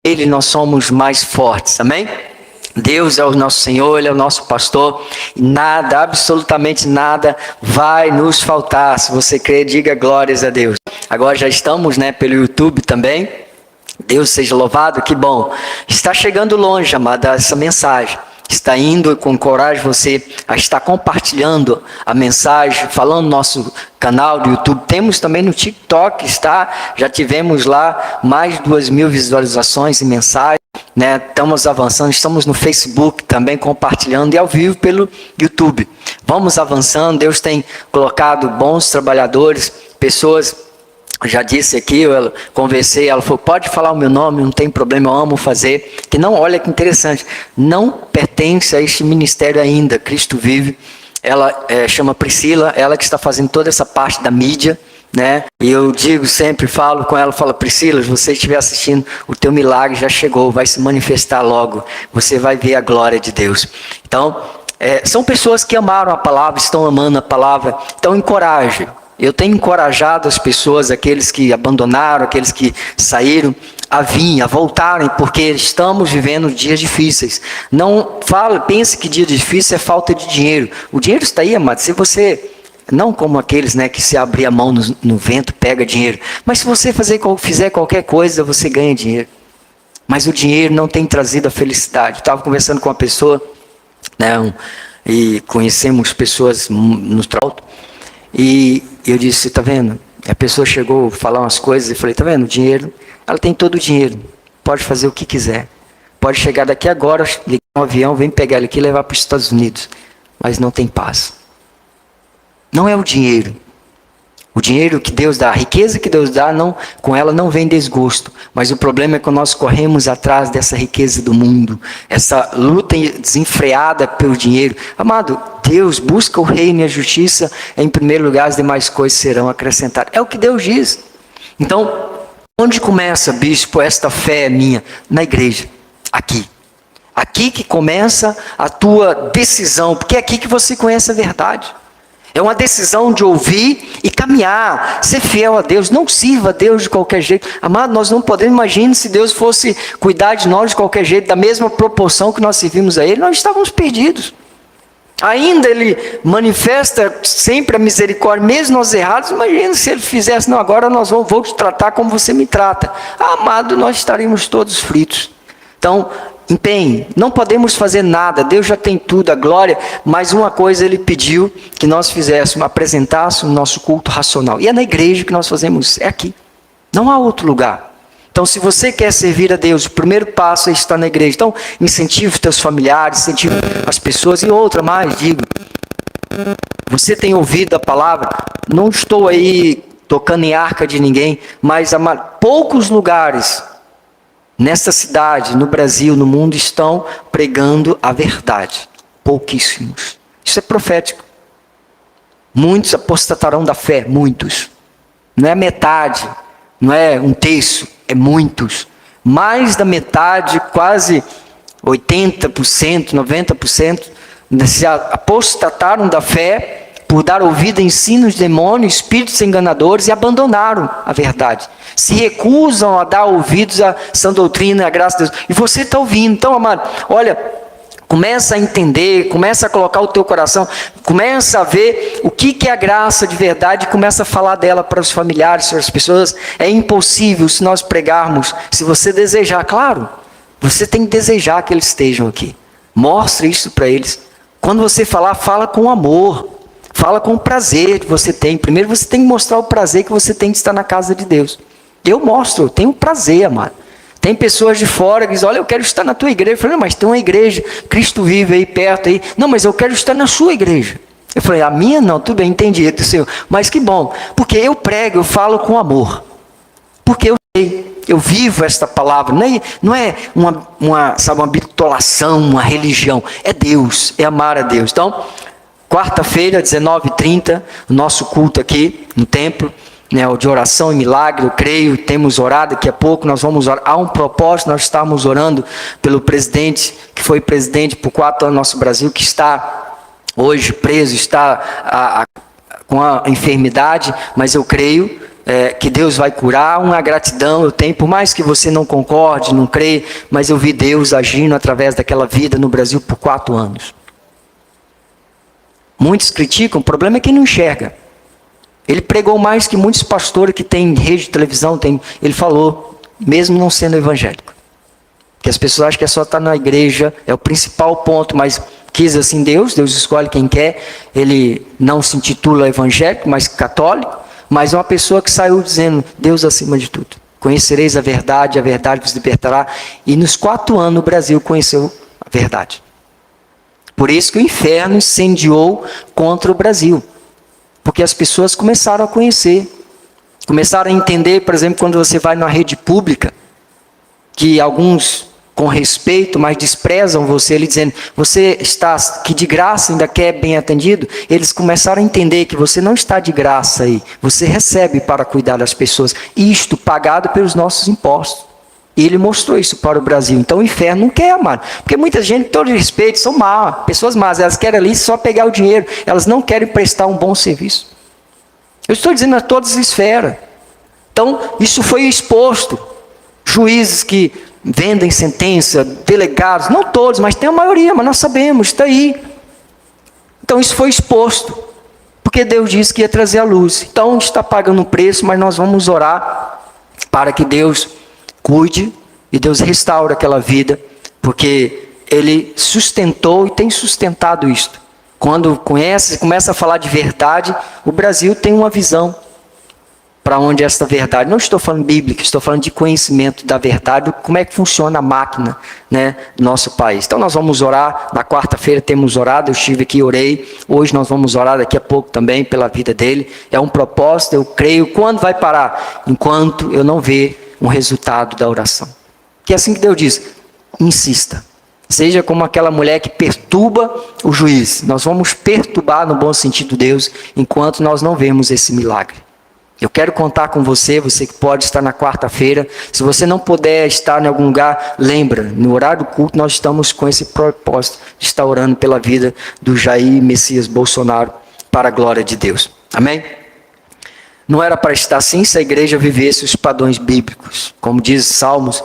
Ele nós somos mais fortes, amém? Deus é o nosso Senhor, Ele é o nosso pastor, e nada, absolutamente nada vai nos faltar. Se você crer, diga glórias a Deus. Agora já estamos, pelo YouTube também. Deus seja louvado, que bom. Está chegando longe, amada, essa mensagem. Está indo com coragem você a estar compartilhando a mensagem, falando no nosso canal do YouTube. Temos também no TikTok, já tivemos lá mais de 2.000 visualizações e mensagens, Estamos avançando, estamos no Facebook também compartilhando e ao vivo pelo YouTube. Vamos avançando, Deus tem colocado bons trabalhadores, pessoas. Já disse aqui, eu conversei, ela falou, pode falar o meu nome, não tem problema, eu amo fazer. Que não, olha que interessante, não pertence a este ministério ainda, Cristo Vive. Ela chama Priscila, ela que está fazendo toda essa parte da mídia, E eu digo sempre, falo com ela, falo, Priscila, se você estiver assistindo, o teu milagre já chegou, vai se manifestar logo, você vai ver a glória de Deus. Então, são pessoas que amaram a palavra, estão amando a palavra, então encoraje. Eu tenho encorajado as pessoas, aqueles que abandonaram, aqueles que saíram, a vir, a voltarem, porque estamos vivendo dias difíceis. Não pense que dia difícil é falta de dinheiro. O dinheiro está aí, amado. Se você, não como aqueles que se abrir a mão no vento, pega dinheiro. Mas se você fizer qualquer coisa, você ganha dinheiro. Mas o dinheiro não tem trazido a felicidade. Eu estava conversando com uma pessoa, e conhecemos pessoas no trato. E eu disse, está vendo? A pessoa chegou a falar umas coisas e falei, está vendo? O dinheiro, ela tem todo o dinheiro, pode fazer o que quiser. Pode chegar daqui agora, ligar um avião, vem pegar ele aqui e levar para os Estados Unidos. Mas não tem paz. Não é o dinheiro. O dinheiro que Deus dá, a riqueza que Deus dá, com ela não vem desgosto. Mas o problema é que nós corremos atrás dessa riqueza do mundo. Essa luta desenfreada pelo dinheiro. Amado, Deus busca o reino e a justiça. Em primeiro lugar, as demais coisas serão acrescentadas. É o que Deus diz. Então, onde começa, bispo, esta fé minha? Na igreja. Aqui. Aqui que começa a tua decisão. Porque é aqui que você conhece a verdade. É uma decisão de ouvir e caminhar, ser fiel a Deus, não sirva a Deus de qualquer jeito. Amado, nós não podemos imaginar se Deus fosse cuidar de nós de qualquer jeito, da mesma proporção que nós servimos a Ele, nós estávamos perdidos. Ainda Ele manifesta sempre a misericórdia, mesmo nós errados. Imagina se Ele fizesse, não, agora vou te tratar como você me trata. Amado, nós estaríamos todos fritos. Então, empenhe, não podemos fazer nada, Deus já tem tudo, a glória, mas uma coisa Ele pediu que nós fizéssemos, apresentássemos o nosso culto racional. E é na igreja que nós fazemos, é aqui, não há outro lugar. Então, se você quer servir a Deus, o primeiro passo é estar na igreja. Então, incentive os teus familiares, incentive as pessoas. E outra mais, digo, você tem ouvido a palavra, não estou aí tocando em arca de ninguém, mas há poucos lugares nesta cidade, no Brasil, no mundo, estão pregando a verdade. Pouquíssimos. Isso é profético. Muitos apostatarão da fé, muitos. Não é metade, não é um terço, é muitos. Mais da metade, quase 80%, 90%, se apostataram da fé por dar ouvido a ensinos de demônios, espíritos enganadores e abandonaram a verdade. Se recusam a dar ouvidos à sã doutrina, à graça de Deus. E você está ouvindo. Então, amado, olha, começa a entender, começa a colocar o teu coração, começa a ver o que é a graça de verdade, começa a falar dela para os familiares, para as pessoas. É impossível se nós pregarmos, se você desejar, claro, você tem que desejar que eles estejam aqui. Mostre isso para eles. Quando você falar, fala com amor. Fala com o prazer que você tem. Primeiro você tem que mostrar o prazer que você tem de estar na casa de Deus. Eu mostro, eu tenho prazer, amado. Tem pessoas de fora que dizem, olha, eu quero estar na tua igreja. Eu falei, não, mas tem uma igreja, Cristo vive aí perto aí. Não, mas eu quero estar na sua igreja. Eu falei, a minha não, tudo bem, entendi, Senhor. Mas que bom, porque eu prego, eu falo com amor. Porque eu sei, eu vivo esta palavra. Não é uma bitolação, uma religião. É Deus, é amar a Deus. Então, quarta-feira, 19h30, o nosso culto aqui no templo, de oração e milagre, eu creio, temos orado, daqui a pouco nós vamos orar. Há um propósito, nós estamos orando pelo presidente, que foi presidente por 4 anos no nosso Brasil, que está hoje preso, está com a enfermidade, mas eu creio, que Deus vai curar, uma gratidão eu tenho, por mais que você não concorde, não crê, mas eu vi Deus agindo através daquela vida no Brasil por 4 anos. Muitos criticam, o problema é quem não enxerga. Ele pregou mais que muitos pastores que têm rede de televisão, ele falou, mesmo não sendo evangélico. Porque as pessoas acham que é só estar na igreja, é o principal ponto, mas quis assim Deus escolhe quem quer, ele não se intitula evangélico, mas católico, mas é uma pessoa que saiu dizendo, Deus acima de tudo. Conhecereis a verdade vos libertará. E nos 4 anos o Brasil conheceu a verdade. Por isso que o inferno incendiou contra o Brasil. Porque as pessoas começaram a conhecer. Começaram a entender, por exemplo, quando você vai na rede pública, que alguns com respeito, mas desprezam você, ele dizendo, você está que de graça ainda quer bem atendido, eles começaram a entender que você não está de graça aí, você recebe para cuidar das pessoas, isto pagado pelos nossos impostos. E ele mostrou isso para o Brasil. Então o inferno não quer, amado, porque muita gente, com todo respeito, são más, pessoas más, elas querem ali só pegar o dinheiro, elas não querem prestar um bom serviço. Eu estou dizendo a todas as esferas. Então isso foi exposto, juízes que vendem sentença, delegados, não todos, mas tem a maioria, mas nós sabemos, está aí. Então isso foi exposto, porque Deus disse que ia trazer a luz. Então a gente está pagando um preço, mas nós vamos orar para que Deus cuide e Deus restaure aquela vida, porque Ele sustentou e tem sustentado isto. Quando começa a falar de verdade, o Brasil tem uma visão para onde esta verdade, não estou falando bíblica, estou falando de conhecimento da verdade, como é que funciona a máquina, né, do nosso país. Então nós vamos orar, na quarta-feira temos orado, eu estive aqui, orei, hoje nós vamos orar daqui a pouco também pela vida dele, é um propósito, eu creio. Quando vai parar? Enquanto eu não ver um resultado da oração. Que é assim que Deus diz, insista, seja como aquela mulher que perturba o juiz, nós vamos perturbar no bom sentido Deus, enquanto nós não vemos esse milagre. Eu quero contar com você, você que pode estar na quarta-feira. Se você não puder estar em algum lugar, lembra, no horário do culto nós estamos com esse propósito de estar orando pela vida do Jair Messias Bolsonaro para a glória de Deus. Amém? Não era para estar assim se a igreja vivesse os padrões bíblicos. Como diz Salmos,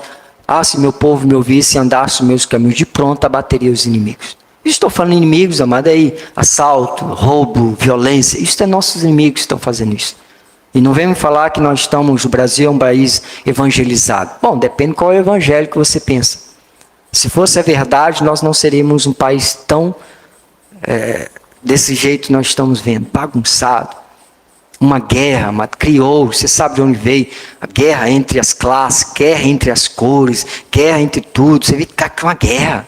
se meu povo me ouvisse e andasse os meus caminhos, de pronto abateria os inimigos. Estou falando inimigos, amado, aí, assalto, roubo, violência, isso é nossos inimigos que estão fazendo isso. E não vem me falar que nós estamos, o Brasil é um país evangelizado. Bom, depende qual é o evangelho que você pensa. Se fosse a verdade, nós não seríamos um país tão, desse jeito que nós estamos vendo, bagunçado. Uma guerra, criou, você sabe de onde veio, a guerra entre as classes, guerra entre as cores, guerra entre tudo, você vê que é uma guerra.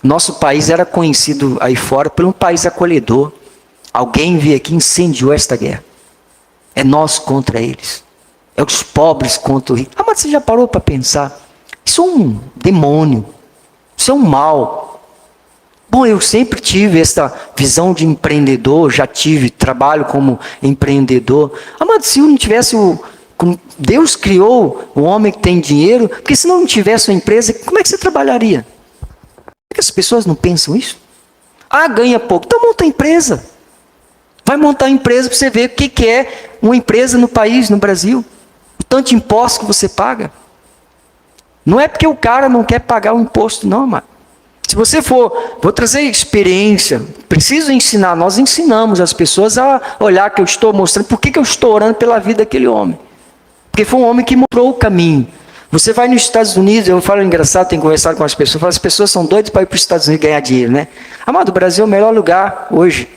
Nosso país era conhecido aí fora por um país acolhedor. Alguém veio aqui e incendiou esta guerra. É nós contra eles. É os pobres contra o rico. Mas você já parou para pensar? Isso é um demônio. Isso é um mal. Bom, eu sempre tive essa visão de empreendedor. Já tive, trabalho como empreendedor. Mas se eu não tivesse Deus criou o homem que tem dinheiro. Porque se não tivesse uma empresa, como é que você trabalharia? Por que as pessoas não pensam isso? Ganha pouco. Então monta a empresa. Vai montar a empresa para você ver o que é uma empresa no país, no Brasil. O tanto de imposto que você paga. Não é porque o cara não quer pagar o imposto, não, mano. Se você vou trazer experiência, preciso ensinar, nós ensinamos as pessoas a olhar que eu estou mostrando, por que eu estou orando pela vida daquele homem. Porque foi um homem que mostrou o caminho. Você vai nos Estados Unidos, eu falo engraçado, tenho conversado com as pessoas, as pessoas são doidas para ir para os Estados Unidos ganhar dinheiro, né? Amado, o Brasil é o melhor lugar hoje.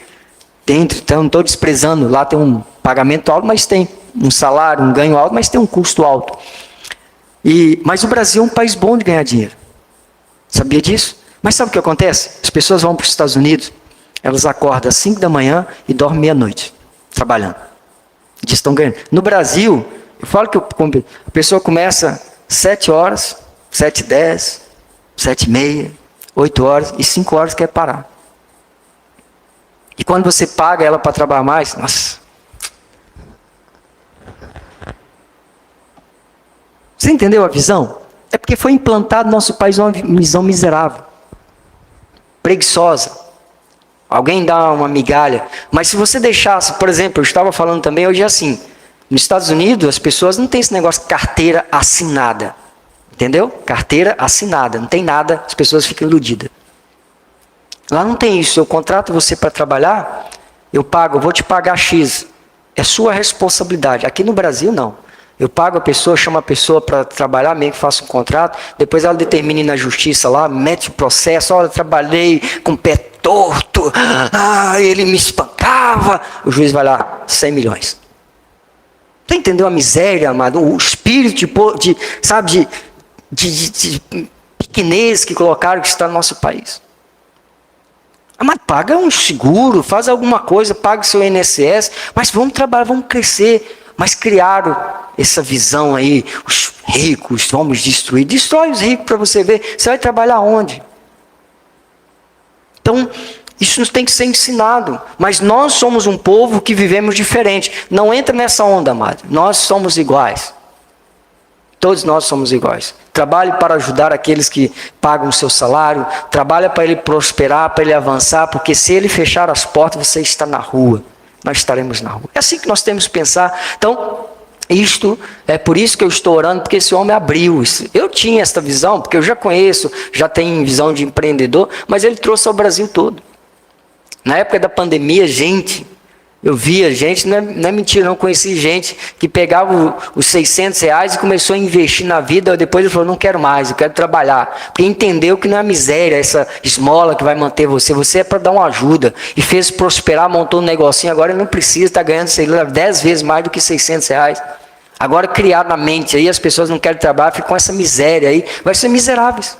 Então, não estou desprezando, lá tem um pagamento alto, mas tem um salário, um ganho alto, mas tem um custo alto. Mas o Brasil é um país bom de ganhar dinheiro. Sabia disso? Mas sabe o que acontece? As pessoas vão para os Estados Unidos, elas acordam às 5 da manhã e dormem meia-noite, trabalhando. Diz, estão ganhando. No Brasil, eu falo que a pessoa começa 7 horas, 7h10, 7h30, 8 horas e 5 horas quer parar. E quando você paga ela para trabalhar mais, nossa. Você entendeu a visão? É porque foi implantado no nosso país uma visão miserável, preguiçosa. Alguém dá uma migalha. Mas se você deixasse, por exemplo, eu estava falando também hoje assim, Nos Estados Unidos, as pessoas não têm esse negócio de carteira assinada. Entendeu? Carteira assinada. Não tem nada, as pessoas ficam iludidas. Lá não tem isso. Eu contrato você para trabalhar, eu vou te pagar X. É sua responsabilidade. Aqui no Brasil, não. Eu pago a pessoa, chamo a pessoa para trabalhar, meio que faço um contrato, depois ela determina na justiça lá, mete o processo, olha, eu trabalhei com o pé torto, ele me espancava. O juiz vai lá, 100 milhões. Você entendeu a miséria, amado? O espírito de pequenez que colocaram que está no nosso país. Mas paga um seguro, faz alguma coisa, paga o seu INSS, mas vamos trabalhar, vamos crescer. Mas criaram essa visão aí, os ricos, vamos destruir. Destrói os ricos para você ver, você vai trabalhar onde? Então, isso nos tem que ser ensinado. Mas nós somos um povo que vivemos diferente. Não entra nessa onda, amado. Nós somos iguais. Todos nós somos iguais. Trabalhe para ajudar aqueles que pagam o seu salário. Trabalhe para ele prosperar, para ele avançar. Porque se ele fechar as portas, você está na rua. Nós estaremos na rua. É assim que nós temos que pensar. Então, isto é por isso que eu estou orando, porque esse homem abriu isso. Eu tinha esta visão, porque eu já conheço, já tenho visão de empreendedor, mas ele trouxe ao Brasil todo. Na época da pandemia, eu via gente, não é mentira, não conheci gente que pegava os 600 reais e começou a investir na vida, depois ele falou, não quero mais, eu quero trabalhar. Porque entendeu que não é a miséria, essa esmola que vai manter você é para dar uma ajuda. E fez prosperar, montou um negocinho, agora ele não precisa, está ganhando, sei lá, 10 vezes mais do que 600 reais. Agora criar na mente aí, as pessoas não querem trabalhar, ficam com essa miséria aí, vai ser miseráveis.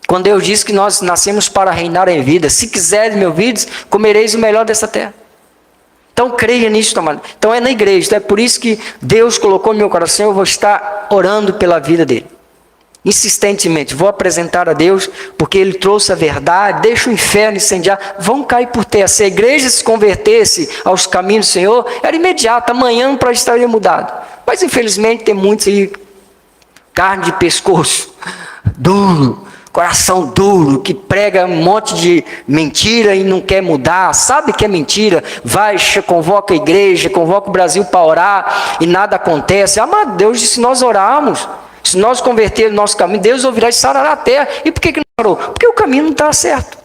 Quando Deus diz que nós nascemos para reinar em vida, se quiseres me ouvires, comereis o melhor dessa terra. Então creia nisso, amado. Então é na igreja, então é por isso que Deus colocou no meu coração, eu vou estar orando pela vida dele. Insistentemente, vou apresentar a Deus, porque ele trouxe a verdade, deixa o inferno incendiar, vão cair por terra. Se a igreja se convertesse aos caminhos do Senhor, era imediato, amanhã para estaria mudado. Mas infelizmente tem muitos aí, carne de pescoço, duro, coração duro, que prega um monte de mentira e não quer mudar, sabe que é mentira, vai, convoca a igreja, convoca o Brasil para orar e nada acontece. Amado Deus, se nós orarmos, se nós convertermos o nosso caminho, Deus ouvirá e sarará a terra. E por que não orou? Porque o caminho não está certo.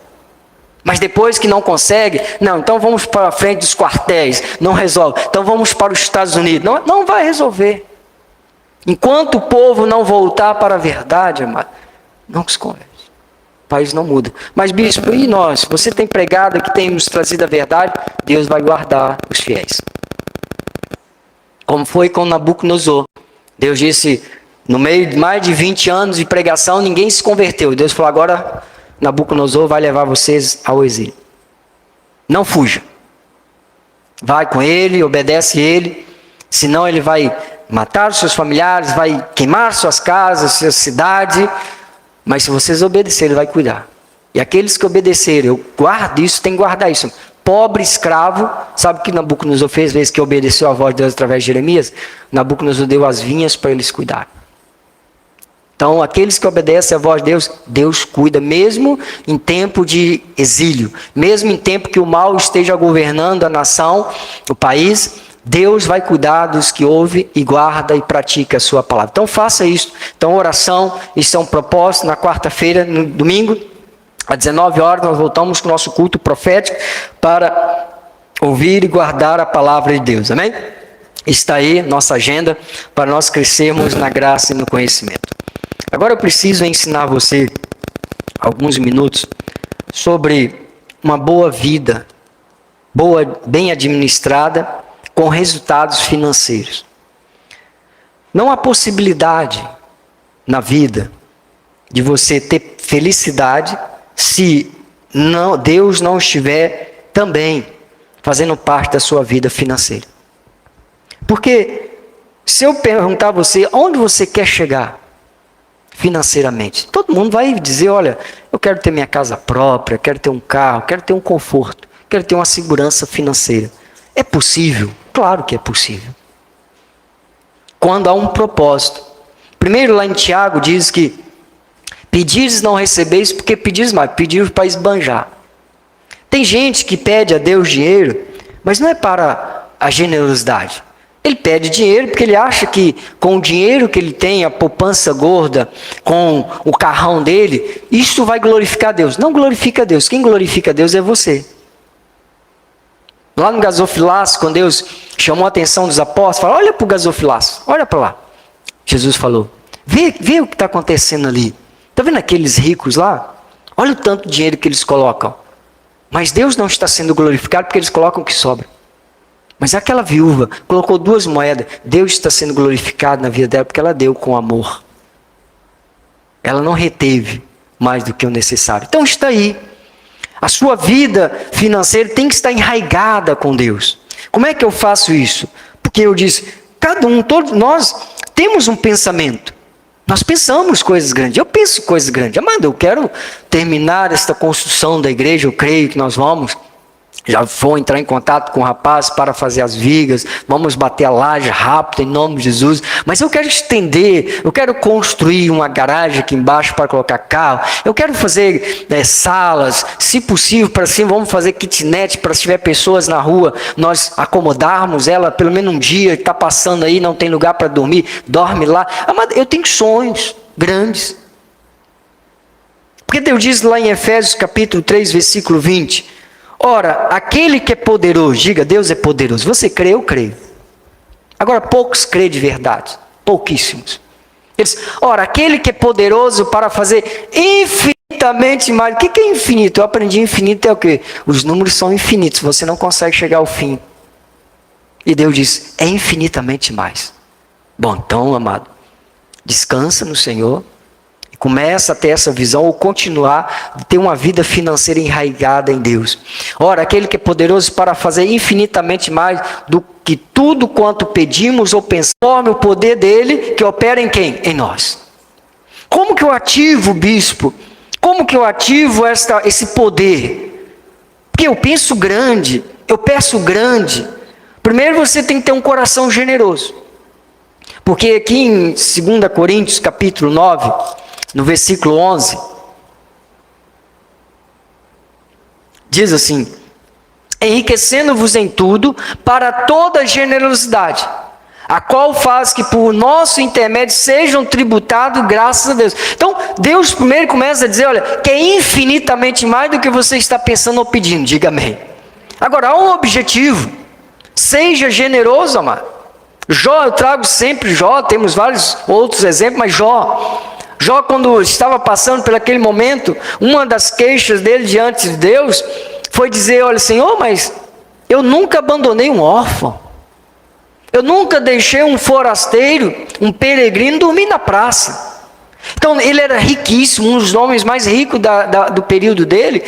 Mas depois que não consegue, não, então vamos para a frente dos quartéis, não resolve. Então vamos para os Estados Unidos, não vai resolver. Enquanto o povo não voltar para a verdade, amado, não se converte. O país não muda. Mas bispo, e nós? Você tem pregado que temos trazido a verdade, Deus vai guardar os fiéis. Como foi com Nabucodonosor. Deus disse, no meio de mais de 20 anos de pregação, ninguém se converteu. Deus falou, agora Nabucodonosor vai levar vocês ao exílio. Não fuja. Vai com ele, obedece ele, senão ele vai matar os seus familiares, vai queimar suas casas, sua cidade. Mas se vocês obedecerem, ele vai cuidar. E aqueles que obedecerem, eu guardo isso, tem que guardar isso. Pobre escravo, sabe o que Nabucodonosor fez, vezes que obedeceu a voz de Deus através de Jeremias? Nabucodonosor deu as vinhas para eles cuidarem. Então, aqueles que obedecem a voz de Deus, Deus cuida, mesmo em tempo de exílio, mesmo em tempo que o mal esteja governando a nação, o país, Deus vai cuidar dos que ouve e guarda e pratica a sua palavra. Então faça isso. Então oração, isso é um propósito. Na quarta-feira, no domingo, às 19 horas, nós voltamos com o nosso culto profético para ouvir e guardar a palavra de Deus. Amém? Está aí nossa agenda para nós crescermos na graça e no conhecimento. Agora eu preciso ensinar você alguns minutos sobre uma boa vida, bem administrada, com resultados financeiros. Não há possibilidade na vida de você ter felicidade se Deus não estiver também fazendo parte da sua vida financeira. Porque se eu perguntar a você, onde você quer chegar financeiramente? Todo mundo vai dizer, olha, eu quero ter minha casa própria, quero ter um carro, quero ter um conforto, quero ter uma segurança financeira. É possível? Claro que é possível. Quando há um propósito. Primeiro lá em Tiago diz que pedires não recebeis porque pedires mais, pedires para esbanjar. Tem gente que pede a Deus dinheiro, mas não é para a generosidade. Ele pede dinheiro porque ele acha que com o dinheiro que ele tem, a poupança gorda, com o carrão dele, isso vai glorificar Deus. Não glorifica Deus. Quem glorifica Deus é você. Lá no gasofilaço, quando Deus chamou a atenção dos apóstolos, falou, olha para o gasofilaço, olha para lá. Jesus falou, vê o que está acontecendo ali. Está vendo aqueles ricos lá? Olha o tanto de dinheiro que eles colocam. Mas Deus não está sendo glorificado porque eles colocam o que sobra. Mas aquela viúva colocou 2 moedas. Deus está sendo glorificado na vida dela porque ela deu com amor. Ela não reteve mais do que o necessário. Então está aí. A sua vida financeira tem que estar enraigada com Deus. Como é que eu faço isso? Porque eu disse, todos nós temos um pensamento. Nós pensamos coisas grandes. Eu penso coisas grandes. Amado, eu quero terminar esta construção da igreja. Eu creio que nós vamos. Já vou entrar em contato com o rapaz para fazer as vigas. Vamos bater a laje rápido em nome de Jesus. Mas eu quero estender. Eu quero construir uma garagem aqui embaixo para colocar carro. Eu quero fazer salas. Se possível, para cima, vamos fazer kitnet para se tiver pessoas na rua, nós acomodarmos ela pelo menos um dia. Está passando aí, não tem lugar para dormir. Dorme lá. Amado, eu tenho sonhos grandes. Porque Deus diz lá em Efésios capítulo 3, versículo 20... Ora, aquele que é poderoso, diga, Deus é poderoso. Você crê, eu creio. Agora, poucos crêem de verdade. Pouquíssimos. Eles, ora, aquele que é poderoso para fazer infinitamente mais. O que é infinito? Eu aprendi infinito é o quê? Os números são infinitos, você não consegue chegar ao fim. E Deus diz, é infinitamente mais. Bom, então, amado, descansa no Senhor. Começa a ter essa visão ou continuar a ter uma vida financeira enraigada em Deus. Ora, aquele que é poderoso para fazer infinitamente mais do que tudo quanto pedimos ou pensamos, o poder dele que opera em quem? Em nós. Como que eu ativo, bispo? Como que eu ativo esse poder? Porque eu penso grande, eu peço grande. Primeiro você tem que ter um coração generoso. Porque aqui em 2 Coríntios capítulo 9... no versículo 11, diz assim, enriquecendo-vos em tudo para toda generosidade, a qual faz que por nosso intermédio sejam tributados graças a Deus. Então, Deus primeiro começa a dizer, olha, que é infinitamente mais do que você está pensando ou pedindo, diga amém. Agora, há um objetivo, seja generoso, amado. Jó, eu trago sempre Jó, temos vários outros exemplos, mas Jó, quando estava passando por aquele momento, uma das queixas dele diante de Deus foi dizer, olha, Senhor, mas eu nunca abandonei um órfão. Eu nunca deixei um forasteiro, um peregrino dormir na praça. Então, ele era riquíssimo, um dos homens mais ricos do período dele.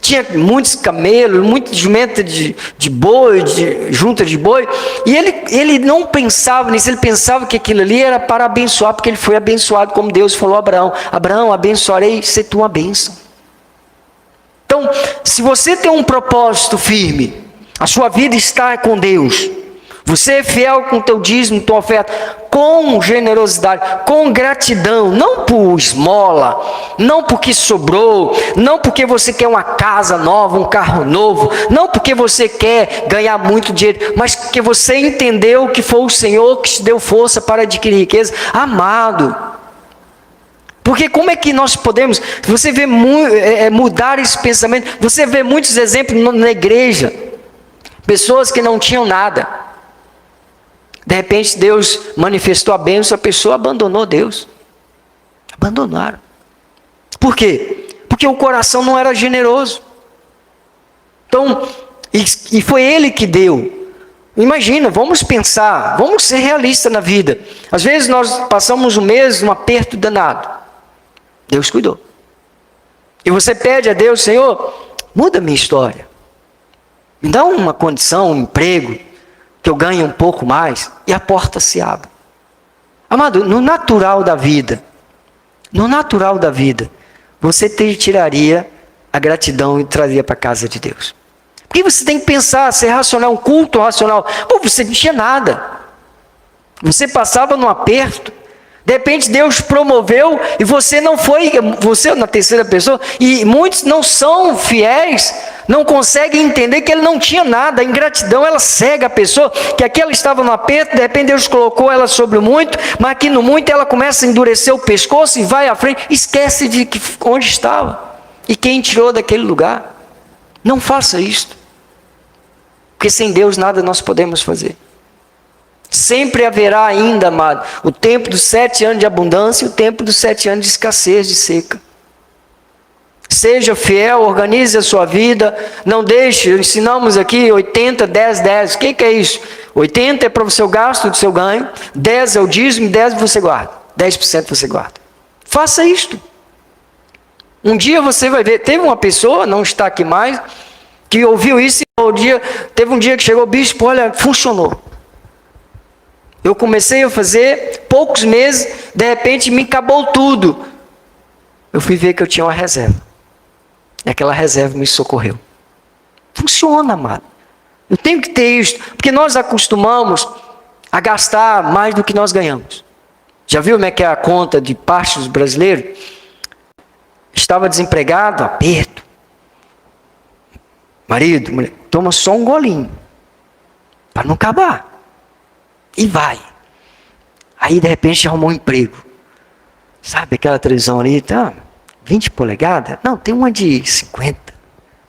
Tinha muitos camelos, muita jumenta de boi, junta de boi. E ele não pensava nisso, ele pensava que aquilo ali era para abençoar, porque ele foi abençoado, como Deus falou a Abraão. Abraão, abençoarei, ser tu uma bênção. Então, se você tem um propósito firme, a sua vida está com Deus. Você é fiel com o teu dízimo, tua oferta, com generosidade, com gratidão, não por esmola, não porque sobrou, não porque você quer uma casa nova, um carro novo, não porque você quer ganhar muito dinheiro, mas porque você entendeu que foi o Senhor que te deu força para adquirir riqueza. Amado, porque como é que nós podemos, você vê mudar esse pensamento, você vê muitos exemplos na igreja, pessoas que não tinham nada. De repente Deus manifestou a bênção, a pessoa abandonou Deus. Abandonaram. Por quê? Porque o coração não era generoso. Então, e foi Ele que deu. Imagina, vamos pensar, vamos ser realistas na vida. Às vezes nós passamos um mês num aperto danado. Deus cuidou. E você pede a Deus, Senhor, muda a minha história. Me dá uma condição, um emprego, que eu ganhe um pouco mais, e a porta se abre. Amado, no natural da vida, você tiraria a gratidão e traria para a casa de Deus. Porque você tem que pensar, ser racional, um culto racional. Pô, você não tinha nada. Você passava num aperto, De repente Deus promoveu e você não foi, você na terceira pessoa, e muitos não são fiéis, não conseguem entender que ele não tinha nada. A ingratidão, ela cega a pessoa, que aqui ela estava no aperto, de repente Deus colocou ela sobre o muito, mas aqui no muito ela começa a endurecer o pescoço e vai à frente, esquece de onde estava e quem tirou daquele lugar. Não faça isto, porque sem Deus nada nós podemos fazer. Sempre haverá ainda, amado, o tempo dos 7 anos de abundância e o tempo dos 7 anos de escassez, de seca. Seja fiel, organize a sua vida, não deixe, ensinamos aqui 80, 10, 10. O que é isso? 80 é para o seu gasto, do seu ganho, 10 é o dízimo, 10 você guarda, 10% você guarda. Faça isto. Um dia você vai ver, teve uma pessoa, não está aqui mais, que ouviu isso e teve um dia que chegou o bispo, olha, funcionou. Eu comecei a fazer, poucos meses, de repente me acabou tudo. Eu fui ver que eu tinha uma reserva. E aquela reserva me socorreu. Funciona, amado. Eu tenho que ter isso, porque nós acostumamos a gastar mais do que nós ganhamos. Já viu como é que é a conta de parte dos brasileiros? Estava desempregado, aperto. Marido, mulher, toma só um golinho, para não acabar. E vai. Aí de repente arrumou um emprego. Sabe aquela televisão ali, tá? 20 polegadas? Não, tem uma de 50.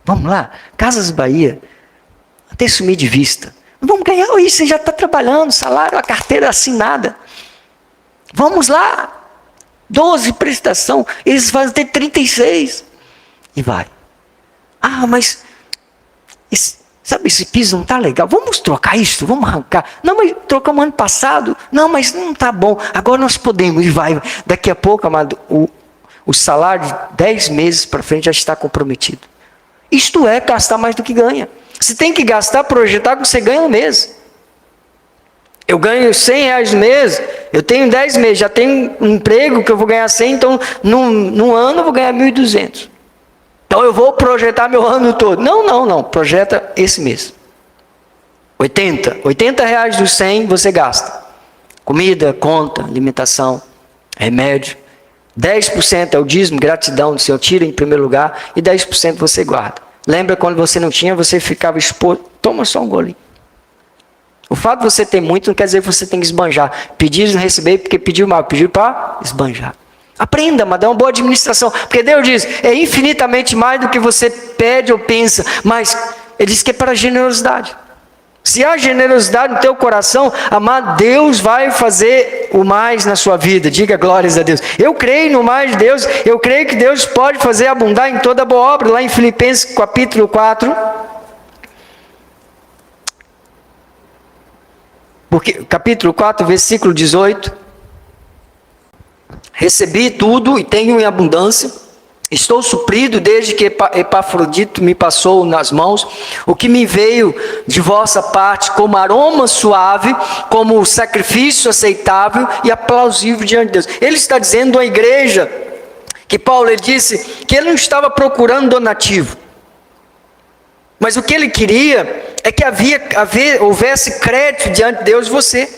Vamos lá, Casas Bahia. Até sumir de vista. Vamos ganhar isso, você já está trabalhando, salário, a carteira assinada. Vamos lá. 12 prestação, eles fazem até 36. E vai. Ah, mas sabe, esse piso não está legal, vamos trocar isso, vamos arrancar. Não, mas trocamos ano passado. Não, mas não está bom, agora nós podemos. E vai, daqui a pouco, amado, o salário de 10 meses para frente já está comprometido. Isto é gastar mais do que ganha. Você tem que gastar, projetar o que você ganha no mês. Eu ganho 100 reais no mês, eu tenho 10 meses, já tenho um emprego que eu vou ganhar 100, então num ano eu vou ganhar 1.200. Então eu vou projetar meu ano todo. Não, projeta esse mês. 80 reais dos 100 você gasta. Comida, conta, alimentação, remédio. 10% é o dízimo, gratidão do Senhor, tira em primeiro lugar, e 10% você guarda. Lembra quando você não tinha, você ficava exposto, toma só um golinho. O fato de você ter muito não quer dizer que você tem que esbanjar. Pedir e não receber, porque pediu mal, pediu para esbanjar. Aprenda, mas dá uma boa administração, porque Deus diz, é infinitamente mais do que você pede ou pensa, mas Ele diz que é para a generosidade. Se há generosidade no teu coração, amado, Deus vai fazer o mais na sua vida. Diga glórias a Deus. Eu creio no mais de Deus, eu creio que Deus pode fazer abundar em toda boa obra, lá em Filipenses capítulo 4. Porque, capítulo 4, versículo 18. Recebi tudo e tenho em abundância. Estou suprido desde que Epafrodito me passou nas mãos, o que me veio de vossa parte como aroma suave, como sacrifício aceitável e aplausível diante de Deus. Ele está dizendo à igreja, que Paulo ele disse, que ele não estava procurando donativo. Mas o que ele queria é que houvesse crédito diante de Deus e você.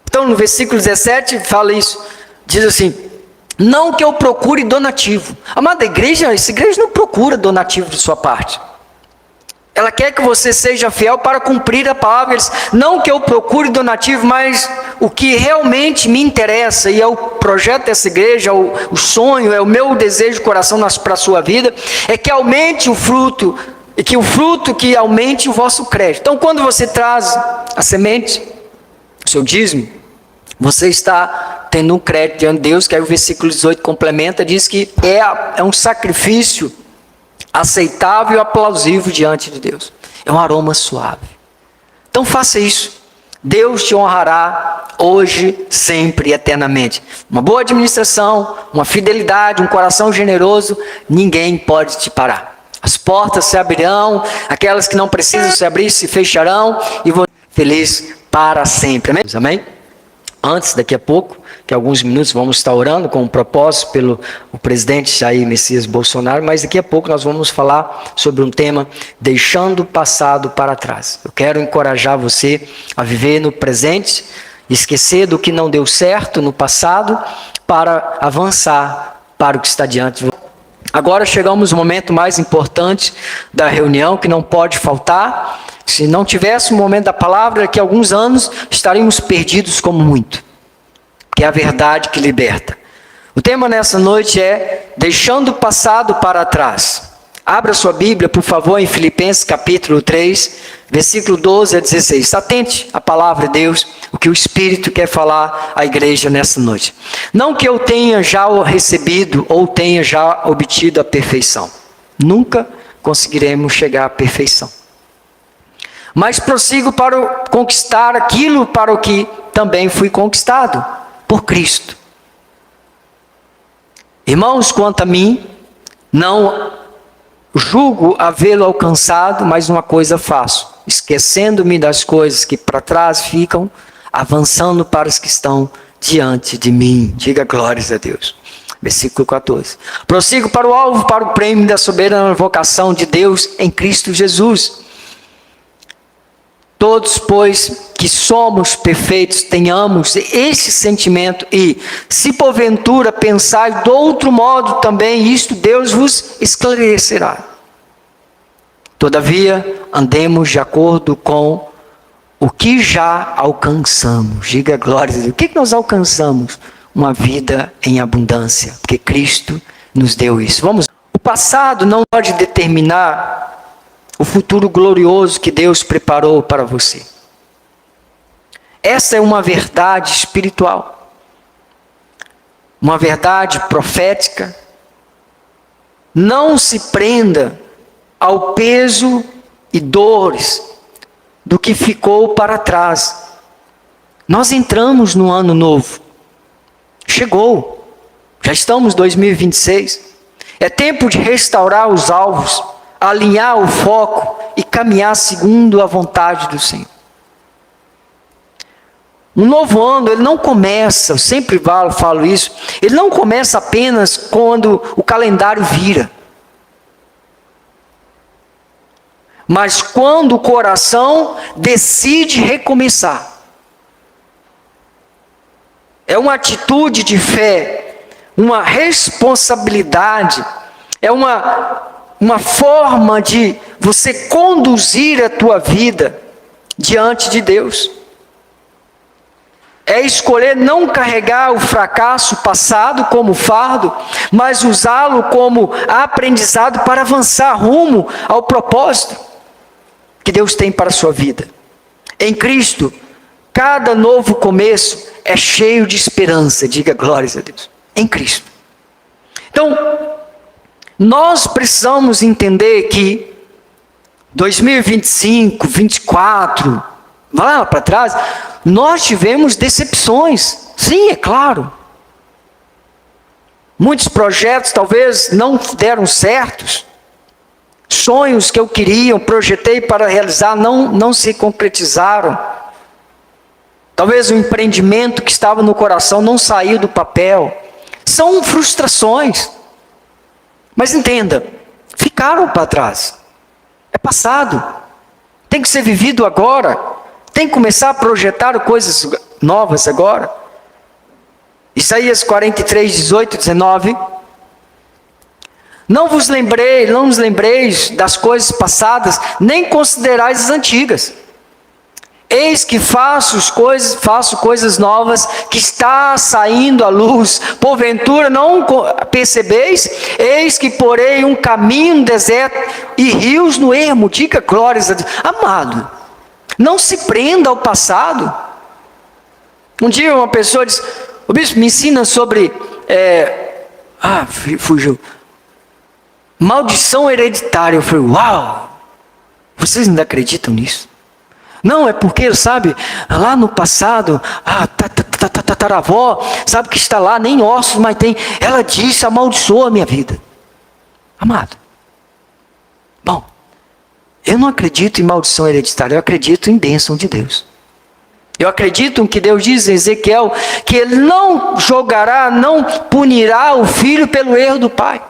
Então no versículo 17 fala isso, diz assim, não que eu procure donativo. Amada igreja, essa igreja não procura donativo de sua parte. Ela quer que você seja fiel para cumprir a palavra. Não que eu procure donativo, mas o que realmente me interessa, e é o projeto dessa igreja, o sonho, é o meu desejo de coração para a sua vida, é que aumente o fruto, e que o fruto que aumente o vosso crédito. Então quando você traz a semente, o seu dízimo, você está tendo um crédito diante de Deus, que aí o versículo 18 complementa, diz que é um sacrifício aceitável e aplausível diante de Deus. É um aroma suave. Então faça isso. Deus te honrará hoje, sempre e eternamente. Uma boa administração, uma fidelidade, um coração generoso, ninguém pode te parar. As portas se abrirão, aquelas que não precisam se abrir se fecharão, e você feliz para sempre. Amém? Amém? Antes, daqui a pouco, que alguns minutos vamos estar orando com um propósito pelo o presidente Jair Messias Bolsonaro, mas daqui a pouco nós vamos falar sobre um tema, deixando o passado para trás. Eu quero encorajar você a viver no presente Esquecer do que não deu certo no passado para avançar para o que está diante. Agora chegamos no momento mais importante da reunião, que não pode faltar. Se não tivesse o momento da palavra, daqui a alguns anos estaríamos perdidos como muito. Que é a verdade que liberta. O tema nessa noite é deixando o passado para trás. Abra sua Bíblia, por favor, em Filipenses capítulo 3, versículo 12 a 16. Atente à palavra de Deus, o que o Espírito quer falar à igreja nessa noite. Não que eu tenha já recebido ou tenha já obtido a perfeição. Nunca conseguiremos chegar à perfeição. Mas prossigo para conquistar aquilo para o que também fui conquistado, por Cristo. Irmãos, quanto a mim, não julgo havê-lo alcançado, mas uma coisa faço, esquecendo-me das coisas que para trás ficam, avançando para as que estão diante de mim. Diga glórias a Deus. Versículo 14. Prossigo para o alvo, para o prêmio da soberana vocação de Deus em Cristo Jesus. Todos, pois, que somos perfeitos, tenhamos esse sentimento e, se porventura pensar de outro modo também, isto Deus vos esclarecerá. Todavia, andemos de acordo com o que já alcançamos. Diga glória a Deus. O que nós alcançamos? Uma vida em abundância, porque Cristo nos deu isso. O passado não pode determinar o futuro glorioso que Deus preparou para você. Essa é uma verdade espiritual, uma verdade profética. Não se prenda ao peso e dores do que ficou para trás. Nós entramos no ano novo. Chegou. Já estamos em 2026. É tempo de restaurar os alvos, alinhar o foco e caminhar segundo a vontade do Senhor. Um novo ano, ele não começa, eu sempre falo isso, ele não começa apenas quando o calendário vira. Mas quando o coração decide recomeçar. É uma atitude de fé, uma responsabilidade, é uma forma de você conduzir a tua vida diante de Deus. É escolher não carregar o fracasso passado como fardo, mas usá-lo como aprendizado para avançar rumo ao propósito que Deus tem para a sua vida. Em Cristo, cada novo começo é cheio de esperança. Diga glórias a Deus. Em Cristo. Então, nós precisamos entender que 2025, 2024, vai lá para trás, nós tivemos decepções. Sim, é claro. Muitos projetos talvez não deram certos. Sonhos que eu queria, projetei para realizar, não se concretizaram. Talvez o empreendimento que estava no coração não saiu do papel. São frustrações. Mas entenda, ficaram para trás. É passado. Tem que ser vivido agora. Tem que começar a projetar coisas novas agora. Isaías 43, 18, 19. Não nos lembreis das coisas passadas, nem considerais as antigas. Eis que faço coisas novas, que está saindo à luz. Porventura não percebeis? Eis que porei um caminho no deserto e rios no ermo. Diga glórias a Deus. Amado, não se prenda ao passado. Um dia uma pessoa disse: o bispo me ensina sobre fugiu. Maldição hereditária. Eu falei: uau, vocês ainda acreditam nisso? Não, é porque, sabe, lá no passado, a tataravó, sabe que está lá, nem ossos, mas tem, ela disse, amaldiçoa a minha vida. Amado, bom, eu não acredito em maldição hereditária, eu acredito em bênção de Deus. Eu acredito que Deus diz em Ezequiel, que Ele não jogará, não punirá o filho pelo erro do pai.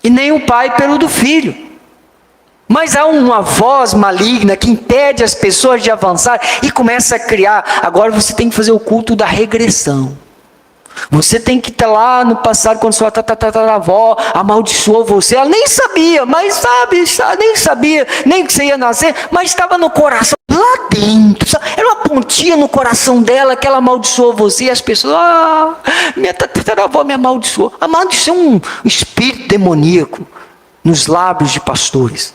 E nem o pai pelo do filho. Mas há uma voz maligna que impede as pessoas de avançar e começa a criar. Agora você tem que fazer o culto da regressão. Você tem que estar lá no passado, quando sua tataravó amaldiçoou você. Ela nem sabia, mas sabe, nem sabia, nem que você ia nascer, mas estava no coração, lá dentro. Era uma pontinha no coração dela que ela amaldiçoou você. E as pessoas, minha tataravó me amaldiçoou. Amado, isso é um espírito demoníaco nos lábios de pastores.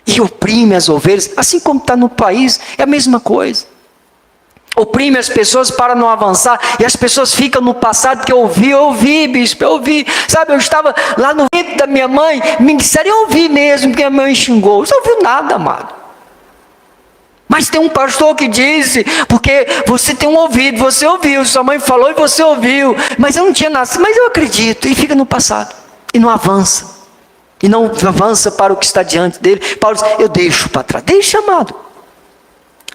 E oprime as ovelhas, assim como está no país, é a mesma coisa. Oprime as pessoas para não avançar, e as pessoas ficam no passado, que eu ouvi, bispo, eu ouvi. Sabe, eu estava lá no ventre da minha mãe, me disseram, eu ouvi mesmo, que a minha mãe xingou. Você não ouviu nada, amado. Mas tem um pastor que disse, porque você tem um ouvido, você ouviu, sua mãe falou e você ouviu, mas eu não tinha nascido, mas eu acredito, e fica no passado, e não avança. E não avança para o que está diante dele. Paulo diz, eu deixo para trás. Deixa, amado.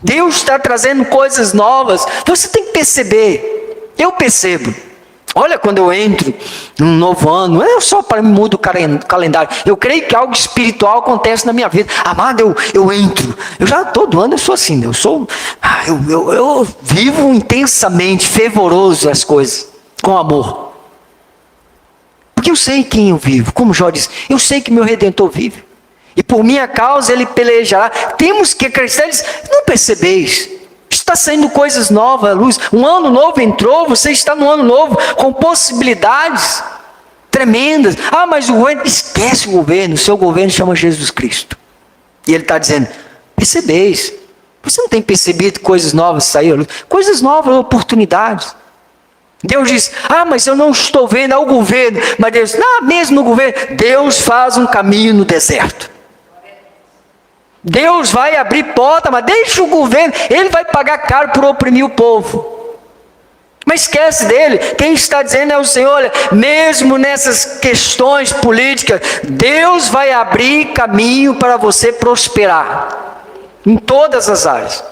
Deus está trazendo coisas novas. Você tem que perceber. Eu percebo. Olha, quando eu entro num novo ano, não é só para mim mudo o calendário. Eu creio que algo espiritual acontece na minha vida. Amado, eu entro. Eu já todo ano eu sou assim. Eu vivo intensamente, fervoroso as coisas, com amor. Porque eu sei quem eu vivo, como Jó disse, eu sei que meu Redentor vive. E por minha causa ele pelejará. Temos que acreditar, eles não percebeis. Está saindo coisas novas à luz. Um ano novo entrou, você está no ano novo, com possibilidades tremendas. Mas o governo, esquece o governo, o seu governo chama Jesus Cristo. E ele está dizendo, percebeis. Você não tem percebido coisas novas sair à luz? Coisas novas, oportunidades. Deus diz, mas eu não estou vendo, é o governo. Mas Deus, mesmo no governo, Deus faz um caminho no deserto. Deus vai abrir porta, mas deixa o governo, ele vai pagar caro por oprimir o povo. Mas esquece dele, quem está dizendo é o Senhor. Olha, mesmo nessas questões políticas, Deus vai abrir caminho para você prosperar, em todas as áreas.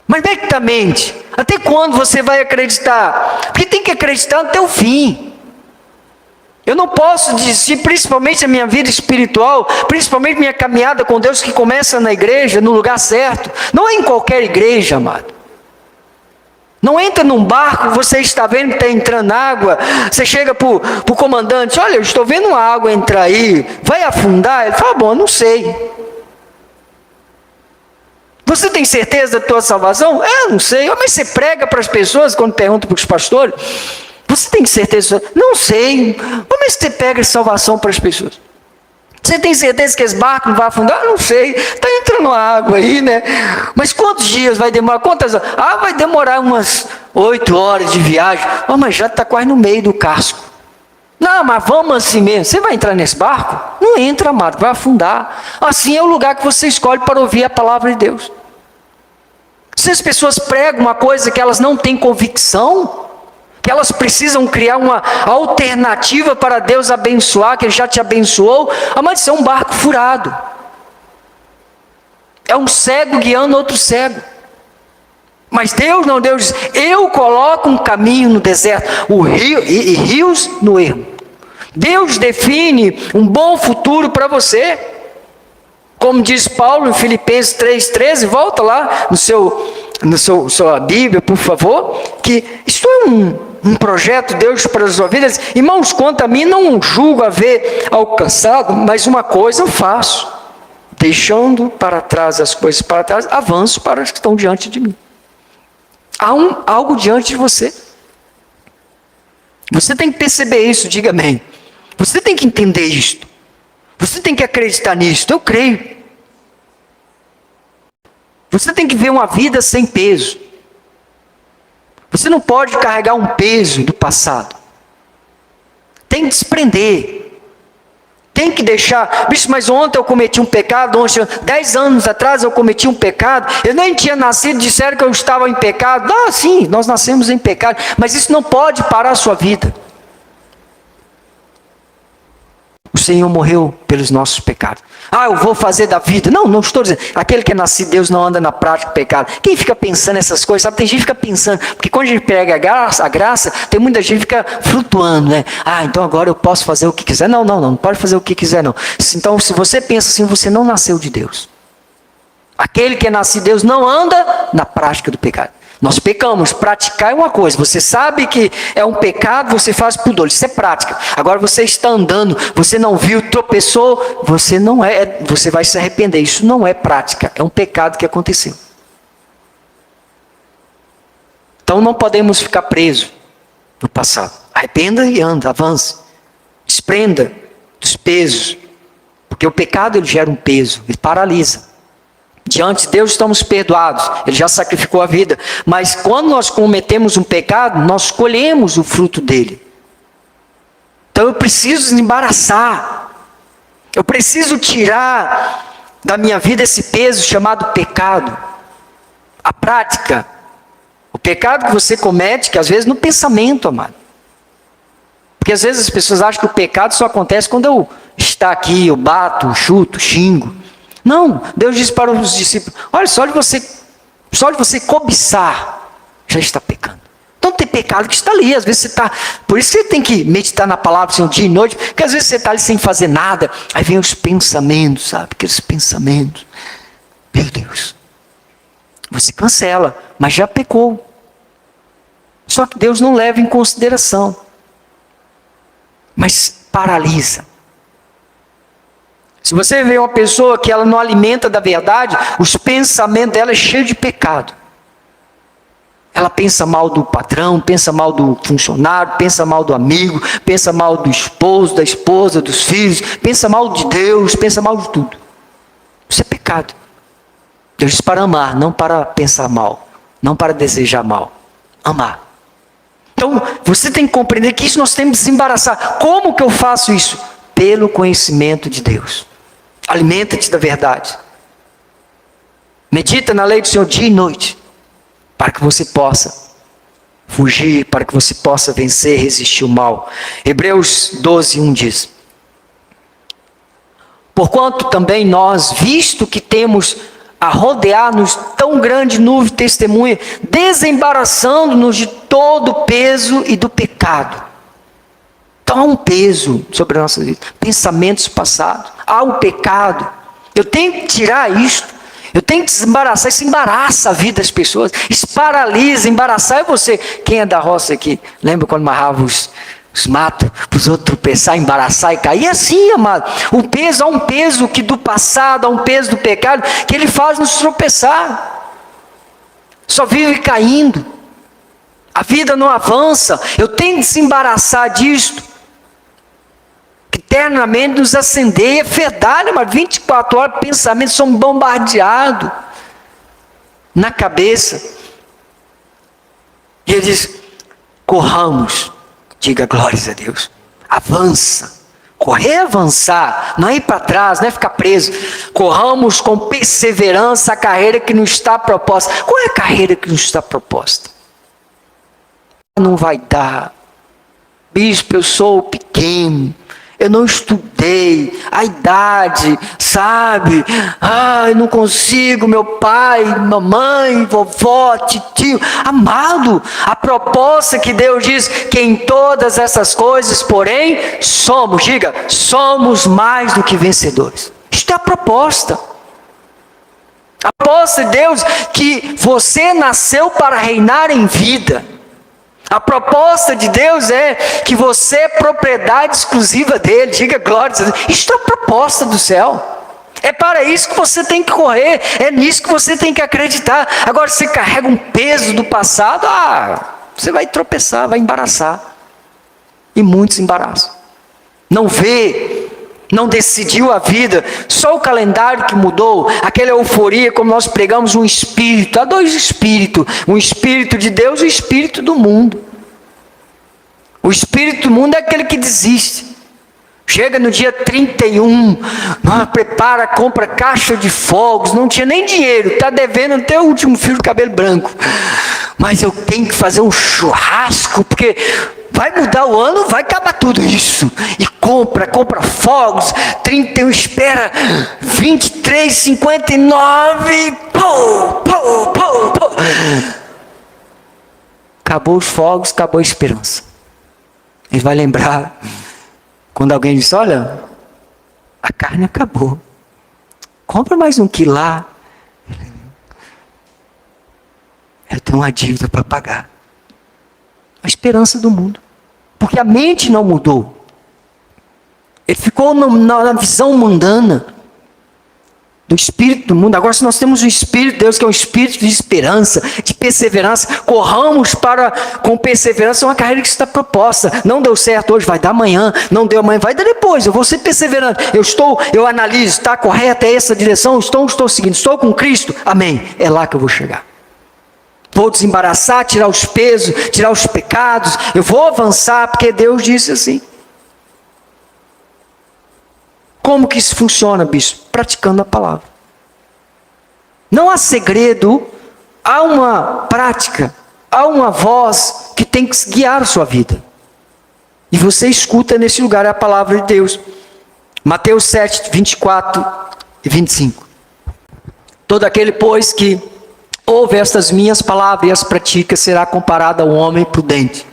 Mas nectamente, até quando você vai acreditar? Porque tem que acreditar até o fim. Eu não posso dizer, principalmente a minha vida espiritual, principalmente minha caminhada com Deus, que começa na igreja, no lugar certo. Não é em qualquer igreja, amado. Não entra num barco, você está vendo que está entrando água, você chega para o comandante, olha, eu estou vendo uma água entrar aí, vai afundar? Ele fala, bom, eu não sei. Você tem certeza da tua salvação? Não sei. Mas você prega para as pessoas, quando perguntam para os pastores, você tem certeza? Não sei. Como é que você pega salvação para as pessoas? Você tem certeza que esse barco não vai afundar? Não sei. Está entrando água aí, né? Mas quantos dias vai demorar? Quantas horas? Vai demorar umas 8 horas de viagem. Mas já está quase no meio do casco. Não, mas vamos assim mesmo. Você vai entrar nesse barco? Não entra, amado, vai afundar. Assim é o lugar que você escolhe para ouvir a palavra de Deus. Se as pessoas pregam uma coisa que elas não têm convicção, que elas precisam criar uma alternativa para Deus abençoar, que Ele já te abençoou, mas isso é um barco furado. É um cego guiando outro cego. Mas Deus não, Deus diz, eu coloco um caminho no deserto, e rios no ermo. Deus define um bom futuro para você. Como diz Paulo em Filipenses 3,13, volta lá sua Bíblia, por favor, que isto é um projeto de Deus para as suas vidas. Irmãos, quanto a mim, não julgo haver alcançado, mas uma coisa eu faço, deixando para trás as coisas para trás, avanço para as que estão diante de mim. Há algo diante de você. Você tem que perceber isso, diga amém. Você tem que entender isto. Você tem que acreditar nisso. Eu creio. Você tem que ver uma vida sem peso. Você não pode carregar um peso do passado. Tem que desprender. Tem que deixar. Bicho, mas ontem eu cometi um pecado. 10 anos atrás eu cometi um pecado. Eu nem tinha nascido, disseram que eu estava em pecado. Sim, nós nascemos em pecado. Mas isso não pode parar a sua vida. O Senhor morreu pelos nossos pecados. Eu vou fazer da vida. Não estou dizendo. Aquele que é nascido de Deus não anda na prática do pecado. Quem fica pensando nessas coisas, sabe? Tem gente que fica pensando. Porque quando a gente prega a graça, tem muita gente que fica flutuando, né? Então agora eu posso fazer o que quiser. Não pode fazer o que quiser, não. Então, se você pensa assim, você não nasceu de Deus. Aquele que é nascido de Deus não anda na prática do pecado. Nós pecamos, praticar é uma coisa, você sabe que é um pecado, você faz por dor, isso é prática. Agora você está andando, você não viu, tropeçou, você vai se arrepender, isso não é prática, é um pecado que aconteceu. Então não podemos ficar presos no passado, arrependa e anda, avance, desprenda dos pesos, porque o pecado ele gera um peso, ele paralisa. Diante de Deus estamos perdoados, Ele já sacrificou a vida. Mas quando nós cometemos um pecado, nós colhemos o fruto dele. Então eu preciso desembaraçar. Eu preciso tirar da minha vida esse peso chamado pecado. A prática. O pecado que você comete, que às vezes no pensamento, amado. Porque às vezes as pessoas acham que o pecado só acontece quando eu estou aqui, eu bato, chuto, xingo. Não, Deus disse para os discípulos, olha, só de você cobiçar, já está pecando. Então tem pecado que está ali, às vezes você está, por isso você tem que meditar na palavra assim, dia e noite, porque às vezes você está ali sem fazer nada, aí vem os pensamentos, sabe, aqueles pensamentos, meu Deus, você cancela, mas já pecou. Só que Deus não leva em consideração, mas paralisa. Se você vê uma pessoa que ela não alimenta da verdade, os pensamentos dela é cheio de pecado. Ela pensa mal do patrão, pensa mal do funcionário, pensa mal do amigo, pensa mal do esposo, da esposa, dos filhos, pensa mal de Deus, pensa mal de tudo. Isso é pecado. Deus diz para amar, não para pensar mal, não para desejar mal. Amar. Então, você tem que compreender que isso nós temos que desembaraçar. Como que eu faço isso? Pelo conhecimento de Deus. Alimenta-te da verdade. Medita na lei do Senhor dia e noite, para que você possa fugir, para que você possa vencer, resistir o mal. Hebreus 12:1 diz: porquanto também nós, visto que temos a rodear-nos tão grande nuvem de testemunha, desembaraçando-nos de todo o peso e do pecado. Então há um peso sobre a nossa vida, pensamentos passados, há um pecado. Eu tenho que tirar isto, eu tenho que desembaraçar, isso embaraça a vida das pessoas, isso paralisa, embaraçar é você. Quem é da roça aqui, lembra quando amarrava os matos, para os outros tropeçar, embaraçar e cair? É assim, amado, o peso, há um peso que do passado, há um peso do pecado, que ele faz nos tropeçar, só vive caindo, a vida não avança. Eu tenho que desembaraçar disto, eternamente nos acendeia, fedalha, mas 24 horas pensamentos são bombardeados na cabeça. E ele diz, corramos, diga glórias a Deus, avança, correr é avançar, não é ir para trás, não é ficar preso, corramos com perseverança a carreira que nos está proposta. Qual é a carreira que nos está proposta? Não vai dar, bispo, eu sou pequeno, eu não estudei, a idade, sabe? Eu não consigo, meu pai, mamãe, vovó, titio. Amado, a proposta que Deus diz que em todas essas coisas, porém, somos, diga, somos mais do que vencedores. Isto é a proposta. A proposta de Deus que você nasceu para reinar em vida. A proposta de Deus é que você é propriedade exclusiva dele. Diga glória a Deus. Isto é a proposta do céu. É para isso que você tem que correr. É nisso que você tem que acreditar. Agora você carrega um peso do passado. Você vai tropeçar, vai embaraçar. E muitos embaraçam. Não vê, não decidiu a vida. Só o calendário que mudou. Aquela euforia, como nós pregamos, um espírito. Há dois espíritos. Um espírito de Deus e o espírito do mundo. O espírito do mundo é aquele que desiste. Chega no dia 31, prepara, compra caixa de fogos, não tinha nem dinheiro, está devendo até o último fio de cabelo branco. Mas eu tenho que fazer um churrasco, porque vai mudar o ano, vai acabar tudo isso. E compra fogos, 31 espera, 23, 59, pô. Acabou os fogos, acabou a esperança. Ele vai lembrar, quando alguém diz, olha, a carne acabou. Compra mais um quilo lá. Eu tenho uma dívida para pagar. A esperança do mundo. Porque a mente não mudou. Ele ficou na visão mundana do espírito do mundo. Agora, se nós temos o Espírito de Deus, que é um espírito de esperança, de perseverança, corramos com perseverança uma carreira que está proposta. Não deu certo hoje, vai dar amanhã. Não deu amanhã, vai dar depois. Eu vou ser perseverante. Eu analiso, está correta, é essa direção, estou seguindo, estou com Cristo. Amém. É lá que eu vou chegar. Vou desembaraçar, tirar os pesos, tirar os pecados. Eu vou avançar, porque Deus disse assim. Como que isso funciona, bispo? Praticando a palavra. Não há segredo, há uma prática, há uma voz que tem que guiar a sua vida. E você escuta nesse lugar a palavra de Deus. Mateus 7, 24 e 25. Todo aquele, pois, que ouve estas minhas palavras e as pratica, será comparado ao homem prudente,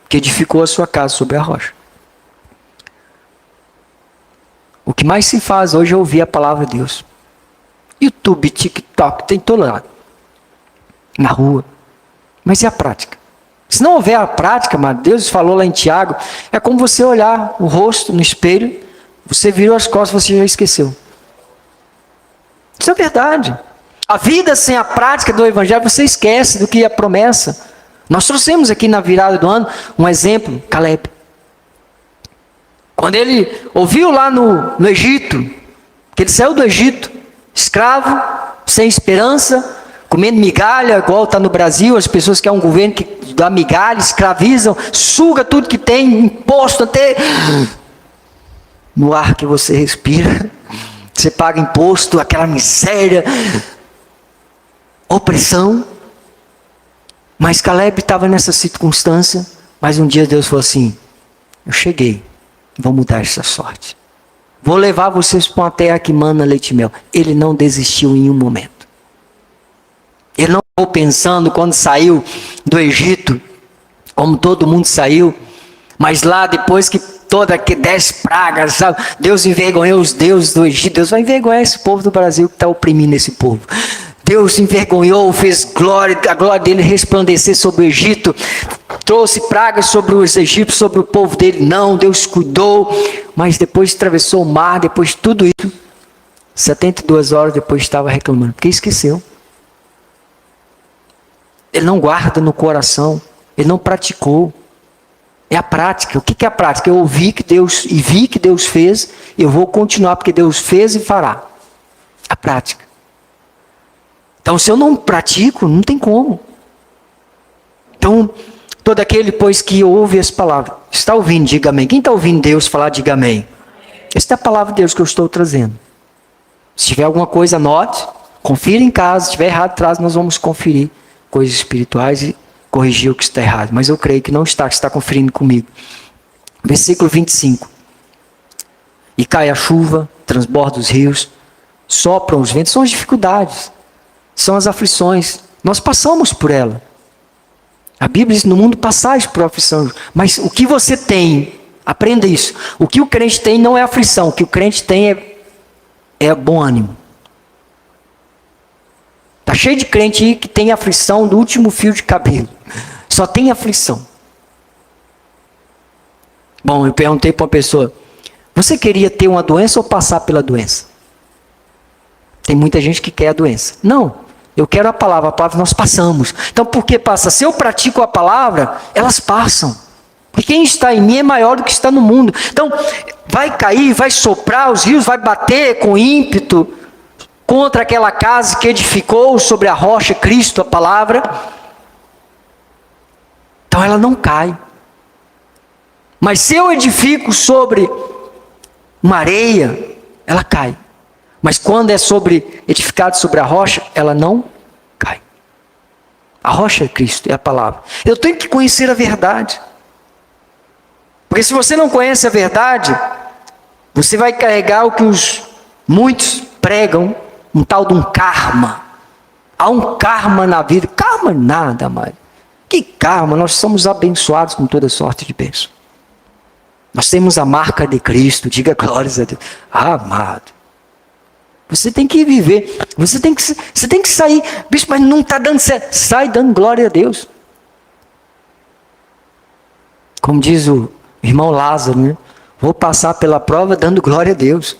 que edificou a sua casa sobre a rocha. O que mais se faz hoje é ouvir a palavra de Deus. YouTube, TikTok, tem todo lado. Na rua. Mas e a prática? Se não houver a prática, mas Deus falou lá em Tiago, é como você olhar o rosto no espelho, você virou as costas, você já esqueceu. Isso é verdade. A vida sem a prática do Evangelho, você esquece do que é a promessa. Nós trouxemos aqui na virada do ano um exemplo, Caleb. Quando ele ouviu lá no Egito, que ele saiu do Egito, escravo, sem esperança, comendo migalha, igual está no Brasil, as pessoas que é um governo que dá migalha, escravizam, suga tudo que tem, imposto até no ar que você respira, você paga imposto, aquela miséria, opressão. Mas Caleb estava nessa circunstância, mas um dia Deus falou assim, eu cheguei. Vou mudar essa sorte. Vou levar vocês para uma terra que mana leite e mel. Ele não desistiu em um momento. Ele não ficou pensando quando saiu do Egito, como todo mundo saiu, mas lá depois que toda que 10 pragas, sabe? Deus envergonhou os deuses do Egito. Deus vai envergonhar esse povo do Brasil que está oprimindo esse povo. Deus envergonhou, fez a glória dele resplandecer sobre o Egito, trouxe pragas sobre os egípcios, sobre o povo dele. Não, Deus cuidou, mas depois atravessou o mar, depois de tudo isso, 72 horas depois estava reclamando, porque esqueceu. Ele não guarda no coração, ele não praticou. É a prática. O que é a prática? Eu ouvi que Deus, e vi que Deus fez, eu vou continuar, porque Deus fez e fará. A prática. Então, se eu não pratico, não tem como. Então, todo aquele, pois, que ouve as palavras, está ouvindo, diga amém. Quem está ouvindo Deus falar, diga amém. Esta é a palavra de Deus que eu estou trazendo. Se tiver alguma coisa, anote, confira em casa. Se tiver errado, traz, nós vamos conferir coisas espirituais e corrigir o que está errado. Mas eu creio que não está, que está conferindo comigo. Versículo 25. E cai a chuva, transborda os rios, sopram os ventos, são as dificuldades. São as aflições. Nós passamos por ela. A Bíblia diz, no mundo passais por aflição. Mas o que você tem, aprenda isso. O que o crente tem não é aflição. O que o crente tem é bom ânimo. Está cheio de crente aí que tem aflição do último fio de cabelo. Só tem aflição. Bom, eu perguntei para uma pessoa, você queria ter uma doença ou passar pela doença? Tem muita gente que quer a doença. Não. Eu quero a palavra nós passamos. Então, por que passa? Se eu pratico a palavra, elas passam. Porque quem está em mim é maior do que está no mundo. Então, vai cair, vai soprar, os rios vai bater com ímpeto contra aquela casa que edificou sobre a rocha, Cristo, a palavra. Então, ela não cai. Mas se eu edifico sobre uma areia, ela cai. Mas quando é edificado sobre a rocha, ela não cai. A rocha é Cristo, é a palavra. Eu tenho que conhecer a verdade. Porque se você não conhece a verdade, você vai carregar o que muitos pregam, um tal de um karma. Há um karma na vida. Karma nada, amado. Que karma? Nós somos abençoados com toda sorte de bênção. Nós temos a marca de Cristo. Diga glórias a Deus. Amado. Você tem que viver. Você tem que sair. Bicho, mas não está dando certo. Sai dando glória a Deus. Como diz o irmão Lázaro, né? Vou passar pela prova dando glória a Deus.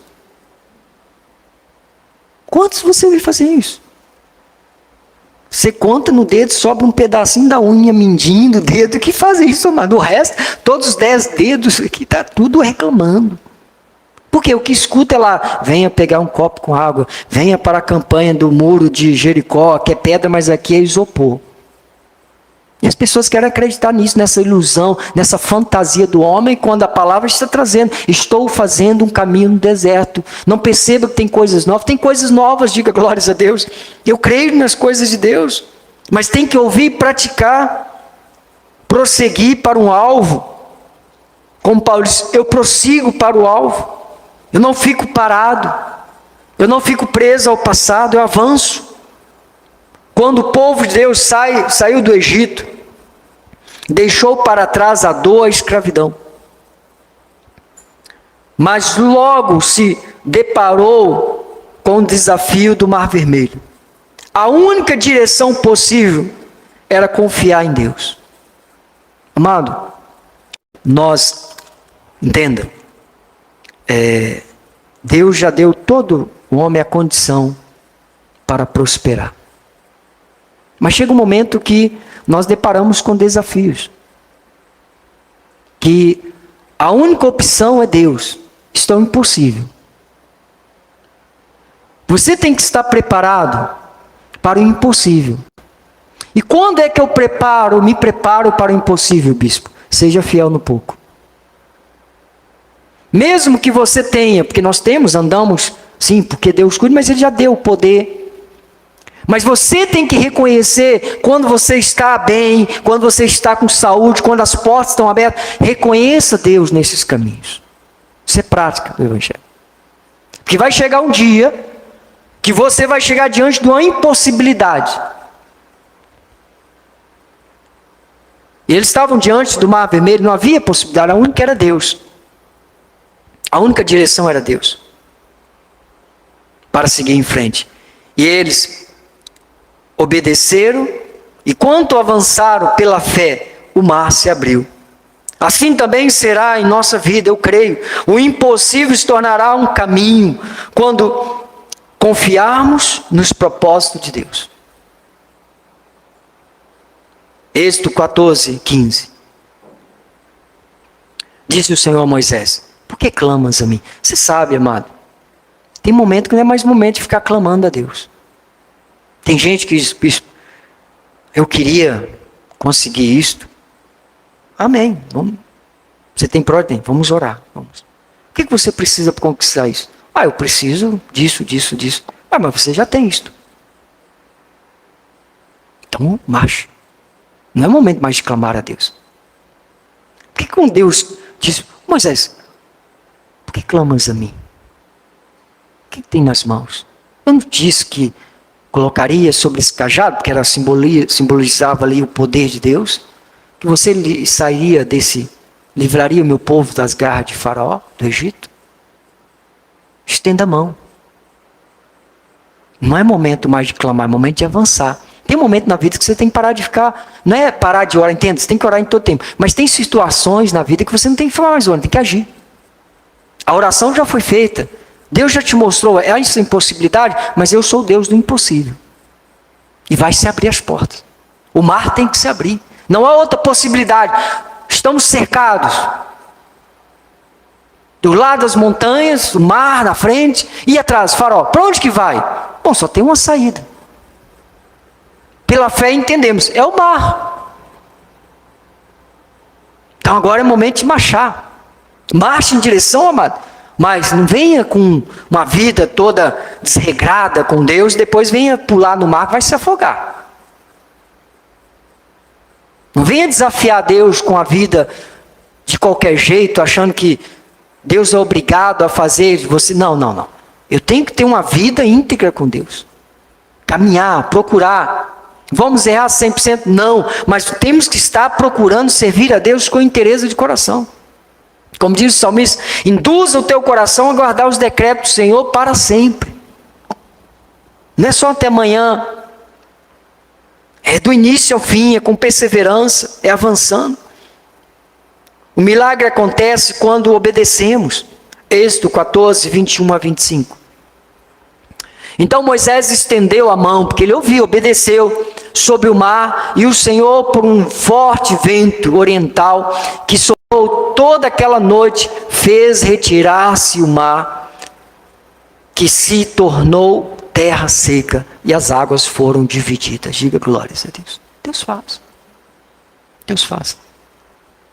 Quantos você vai fazer isso? Você conta no dedo, sobra um pedacinho da unha mindinho do dedo que faz isso, amado. O resto, todos os 10 dedos aqui, está tudo reclamando. Porque o que escuta é lá, venha pegar um copo com água, venha para a campanha do muro de Jericó, que é pedra, mas aqui é isopor. E as pessoas querem acreditar nisso, nessa ilusão, nessa fantasia do homem, quando a palavra está trazendo, estou fazendo um caminho no deserto. Não perceba que tem coisas novas, diga glórias a Deus. Eu creio nas coisas de Deus, mas tem que ouvir e praticar, prosseguir para um alvo. Como Paulo disse, eu prossigo para o alvo, eu não fico parado, eu não fico preso ao passado, eu avanço. Quando o povo de Deus saiu do Egito, deixou para trás a dor, a escravidão. Mas logo se deparou com o desafio do Mar Vermelho. A única direção possível era confiar em Deus. Amado, entenda, Deus já deu todo o homem a condição para prosperar. Mas chega um momento que nós deparamos com desafios. Que a única opção é Deus. Isso é impossível. Você tem que estar preparado para o impossível. E quando é que eu me preparo para o impossível, bispo? Seja fiel no pouco. Mesmo que você tenha, porque nós andamos, sim, porque Deus cuida, mas Ele já deu o poder. Mas você tem que reconhecer quando você está bem, quando você está com saúde, quando as portas estão abertas. Reconheça Deus nesses caminhos. Isso é prática do Evangelho. Porque vai chegar um dia que você vai chegar diante de uma impossibilidade. E eles estavam diante do Mar Vermelho, não havia possibilidade, a única era Deus. A única direção era Deus. Para seguir em frente. E eles obedeceram, e quanto avançaram pela fé, o mar se abriu. Assim também será em nossa vida, eu creio. O impossível se tornará um caminho, quando confiarmos nos propósitos de Deus. Êxodo 14:15. Disse o Senhor a Moisés, por que clamas a mim? Você sabe, amado, tem momento que não é mais momento de ficar clamando a Deus. Tem gente que diz, bispo, eu queria conseguir isto. Amém. Você tem problema? Vamos orar. Vamos. O que você precisa para conquistar isso? Eu preciso disso. Mas você já tem isto. Então, marche. Não é momento mais de clamar a Deus. Por que quando Deus diz, Moisés, por que clamas a mim? O que tem nas mãos? Eu não disse que colocaria sobre esse cajado, porque era simbolizava ali o poder de Deus, que você livraria o meu povo das garras de Faraó, do Egito. Estenda a mão. Não é momento mais de clamar, é momento de avançar. Tem um momento na vida que você tem que parar de ficar, não é parar de orar, entende? Você tem que orar em todo tempo. Mas tem situações na vida que você não tem que ficar mais orando, tem que agir. A oração já foi feita. Deus já te mostrou essa impossibilidade, mas eu sou o Deus do impossível. E vai se abrir as portas. O mar tem que se abrir. Não há outra possibilidade. Estamos cercados. Do lado das montanhas, o mar na frente, e atrás, Faraó. Para onde que vai? Bom, só tem uma saída. Pela fé entendemos, é o mar. Então agora é momento de marchar. Marche em direção, amado. Mas não venha com uma vida toda desregrada com Deus, depois venha pular no mar que vai se afogar. Não venha desafiar Deus com a vida de qualquer jeito, achando que Deus é obrigado a fazer você. Não, não, não. Eu tenho que ter uma vida íntegra com Deus. Caminhar, procurar. Vamos errar 100%? Não. Mas temos que estar procurando servir a Deus com interesse de coração. Como diz o salmista, induza o teu coração a guardar os decretos do Senhor para sempre. Não é só até amanhã. É do início ao fim, é com perseverança, é avançando. O milagre acontece quando obedecemos. Êxodo 14, 21 a 25. Então Moisés estendeu a mão, porque ele ouviu, obedeceu, sobre o mar, e o Senhor, por um forte vento oriental, que soprou toda aquela noite, fez retirar-se o mar, que se tornou terra seca, e as águas foram divididas. Diga glórias a Deus. Deus faz. Deus faz.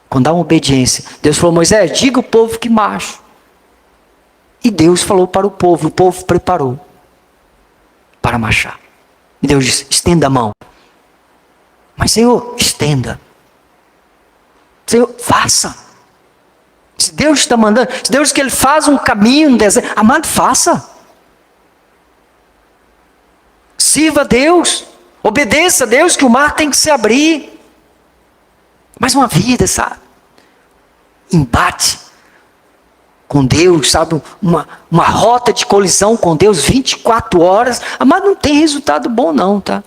Quando há uma obediência, Deus falou, Moisés, diga ao povo que marche. E Deus falou para o povo preparou para marchar. E Deus disse, estenda a mão. Mas Senhor, estenda. Senhor, faça. Se Deus está mandando, se Deus que Ele faz um caminho no deserto, amado, faça. Sirva a Deus, obedeça a Deus, que o mar tem que se abrir. Mas uma vida, sabe? Embate com Deus, sabe? Uma rota de colisão com Deus 24 horas. Mas não tem resultado bom não, tá?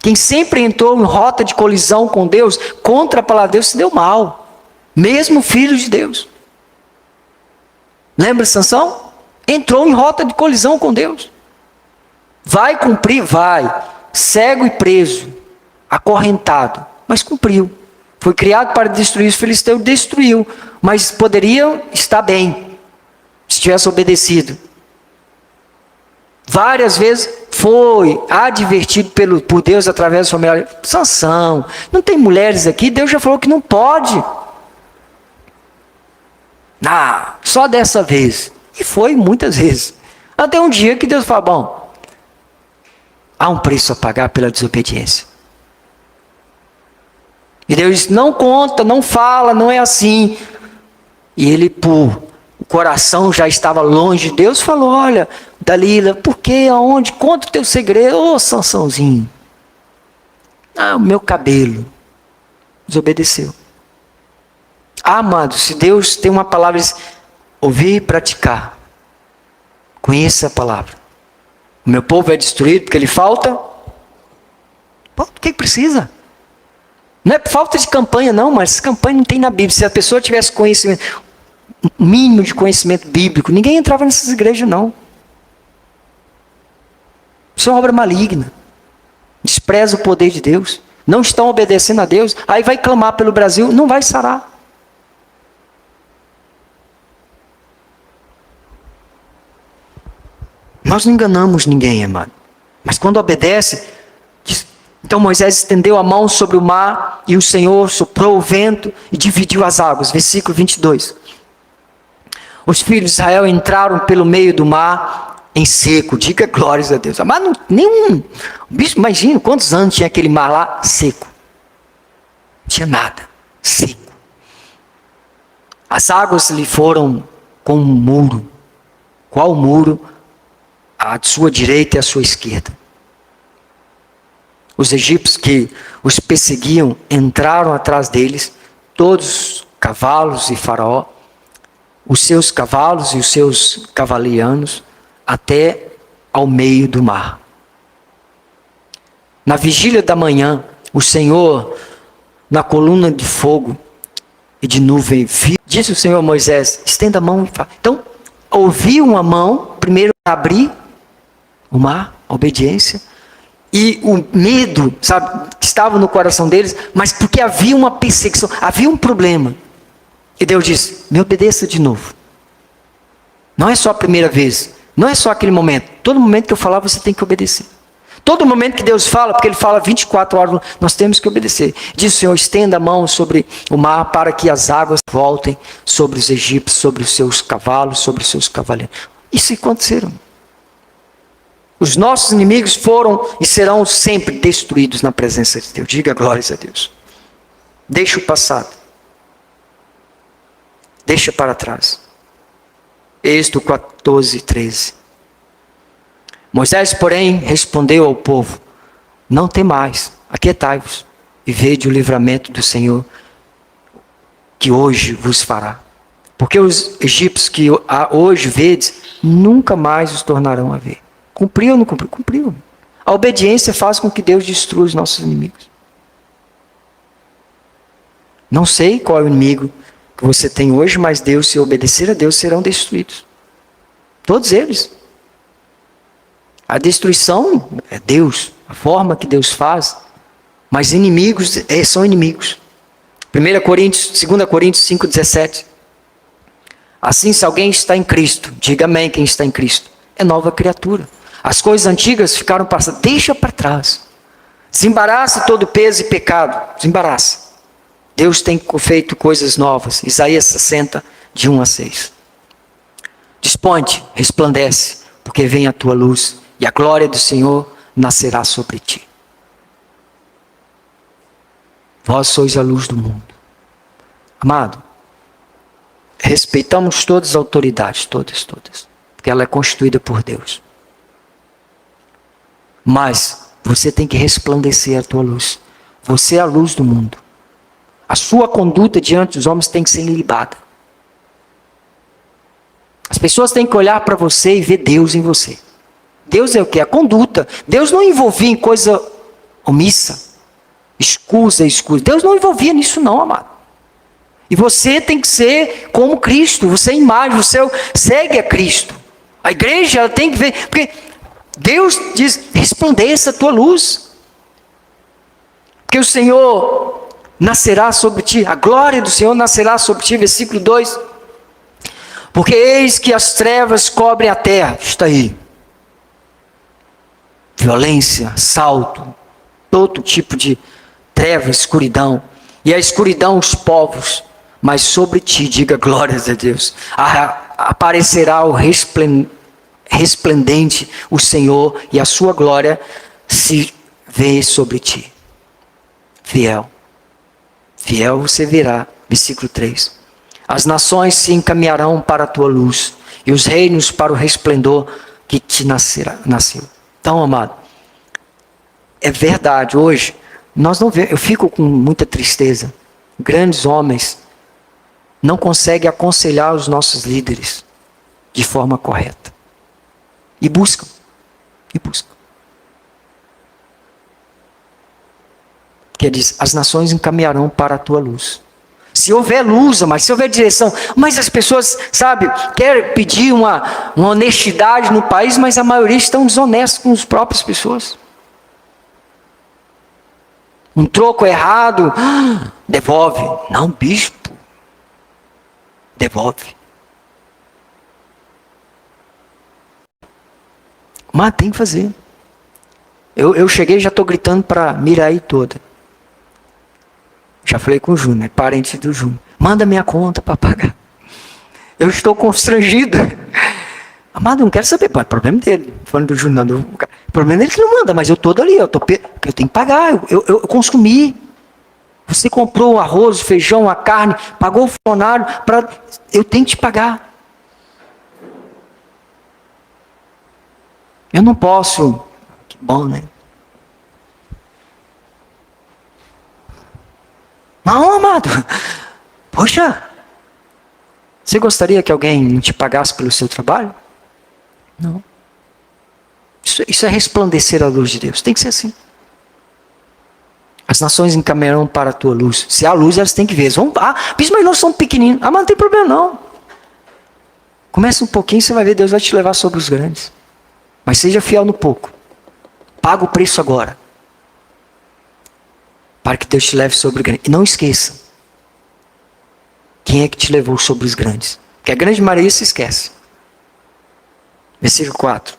Quem sempre entrou em rota de colisão com Deus, contra a palavra de Deus, se deu mal. Mesmo filho de Deus. Lembra de Sansão? Entrou em rota de colisão com Deus. Vai cumprir? Vai. Cego e preso. Acorrentado. Mas cumpriu. Foi criado para destruir os filisteus, destruiu. Mas poderia estar bem, se tivesse obedecido. Várias vezes foi advertido por Deus através da família. Sansão, não tem mulheres aqui? Deus já falou que não pode. Só dessa vez. E foi muitas vezes. Até um dia que Deus falou, bom, há um preço a pagar pela desobediência. E Deus disse, não conta, não fala, não é assim. E ele, o coração já estava longe de Deus, falou, olha, Dalila, por que, aonde? Conta o teu segredo. Ô, Sansãozinho. O meu cabelo. Desobedeceu. Amado, se Deus tem uma palavra, ouvir e praticar. Conheça a palavra. O meu povo é destruído porque lhe falta. O que precisa? Não é por falta de campanha não, mas campanha não tem na Bíblia. Se a pessoa tivesse conhecimento, um mínimo de conhecimento bíblico, ninguém entrava nessas igrejas não. Isso é uma obra maligna. Despreza o poder de Deus. Não estão obedecendo a Deus. Aí vai clamar pelo Brasil, não vai sarar. Nós não enganamos ninguém, amado. Mas quando obedece, então Moisés estendeu a mão sobre o mar e o Senhor soprou o vento e dividiu as águas. Versículo 22. Os filhos de Israel entraram pelo meio do mar em seco. Diga glórias a Deus. Mas não, nenhum. Bicho, imagina quantos anos tinha aquele mar lá seco. Não tinha nada. Seco. As águas lhe foram com um muro. Qual muro? A sua direita e a sua esquerda. Os egípcios que os perseguiam entraram atrás deles, todos cavalos e faraó, os seus cavalos e os seus cavalianos, até ao meio do mar. Na vigília da manhã, o Senhor, na coluna de fogo e de nuvem, disse o Senhor a Moisés, estenda a mão e fala. Então, ouviu uma mão, primeiro abrir o mar, a obediência, e o medo, sabe, estava no coração deles, mas porque havia uma perseguição, havia um problema. E Deus disse, me obedeça de novo. Não é só a primeira vez, não é só aquele momento. Todo momento que eu falar, você tem que obedecer. Todo momento que Deus fala, porque Ele fala 24 horas, nós temos que obedecer. Diz o Senhor, estenda a mão sobre o mar, para que as águas voltem sobre os egípcios, sobre os seus cavalos, sobre os seus cavaleiros. Isso aconteceram. Os nossos inimigos foram e serão sempre destruídos na presença de Deus. Diga glórias a Deus. Deixa o passado. Deixa para trás. Êxodo 14, 13. Moisés, porém, respondeu ao povo: não temais, aquietai-vos, e vede o livramento do Senhor, que hoje vos fará. Porque os egípcios que hoje vedes, nunca mais os tornarão a ver. Cumpriu ou não cumpriu? Cumpriu. A obediência faz com que Deus destrua os nossos inimigos. Não sei qual é o inimigo que você tem hoje, mas Deus, se obedecer a Deus, serão destruídos. Todos eles. A destruição é Deus, a forma que Deus faz, mas inimigos são inimigos. 2 Coríntios 5,17. Assim, se alguém está em Cristo, diga amém quem está em Cristo, é nova criatura. As coisas antigas ficaram passadas, deixa para trás. Desembaraça todo peso e pecado, desembaraça. Deus tem feito coisas novas. Isaías 60, de 1 a 6. Dispõe-te, resplandece, porque vem a tua luz, e a glória do Senhor nascerá sobre ti. Vós sois a luz do mundo. Amado, respeitamos todas as autoridades, todas, porque ela é constituída por Deus. Mas você tem que resplandecer a tua luz. Você é a luz do mundo. A sua conduta diante dos homens tem que ser ilibada. As pessoas têm que olhar para você e ver Deus em você. Deus é o que? A conduta. Deus não envolvia em coisa omissa, escusa. Deus não envolvia nisso não, amado. E você tem que ser como Cristo. Você é imagem, você segue a Cristo. A igreja ela tem que ver, porque Deus diz, resplandeça a tua luz. Porque o Senhor nascerá sobre ti, a glória do Senhor nascerá sobre ti, versículo 2. Porque eis que as trevas cobrem a terra, está aí. Violência, assalto, todo tipo de treva, escuridão. E a escuridão os povos, mas sobre ti, diga glórias a Deus, aparecerá o resplendente, o Senhor, e a sua glória se vê sobre ti. Fiel você verá, versículo 3. As nações se encaminharão para a tua luz, e os reinos para o resplendor que te nasceu. Então, amado, é verdade, hoje, nós não vemos, eu fico com muita tristeza, grandes homens não conseguem aconselhar os nossos líderes de forma correta. E buscam. Que diz, as nações encaminharão para a tua luz. Se houver luz, mas se houver direção, mas as pessoas, sabe, querem pedir uma honestidade no país, mas a maioria estão desonestas com as próprias pessoas. Um troco errado, devolve. Não, bispo. Devolve. Mas tem que fazer. Eu cheguei e já estou gritando para Miraí toda. Já falei com o Júnior, é parente do Júnior. Manda minha conta para pagar. Eu estou constrangido. Amado, não quero saber. Pô, é problema dele. Falando do Júnior, o problema dele que não manda, mas eu estou ali. Eu tenho que pagar. Eu consumi. Você comprou o arroz, o feijão, a carne, pagou o funcionário. Eu tenho que te pagar. Eu não posso. Que bom, né? Não, amado. Poxa. Você gostaria que alguém não te pagasse pelo seu trabalho? Não. Isso é resplandecer a luz de Deus. Tem que ser assim. As nações encaminharão para a tua luz. Se há luz, elas têm que ver. Mas nós somos pequeninos. Mas não tem problema não. Começa um pouquinho, você vai ver, Deus vai te levar sobre os grandes. Mas seja fiel no pouco. Paga o preço agora. Para que Deus te leve sobre os grandes. E não esqueça. Quem é que te levou sobre os grandes? Porque a grande maioria se esquece. Versículo 4.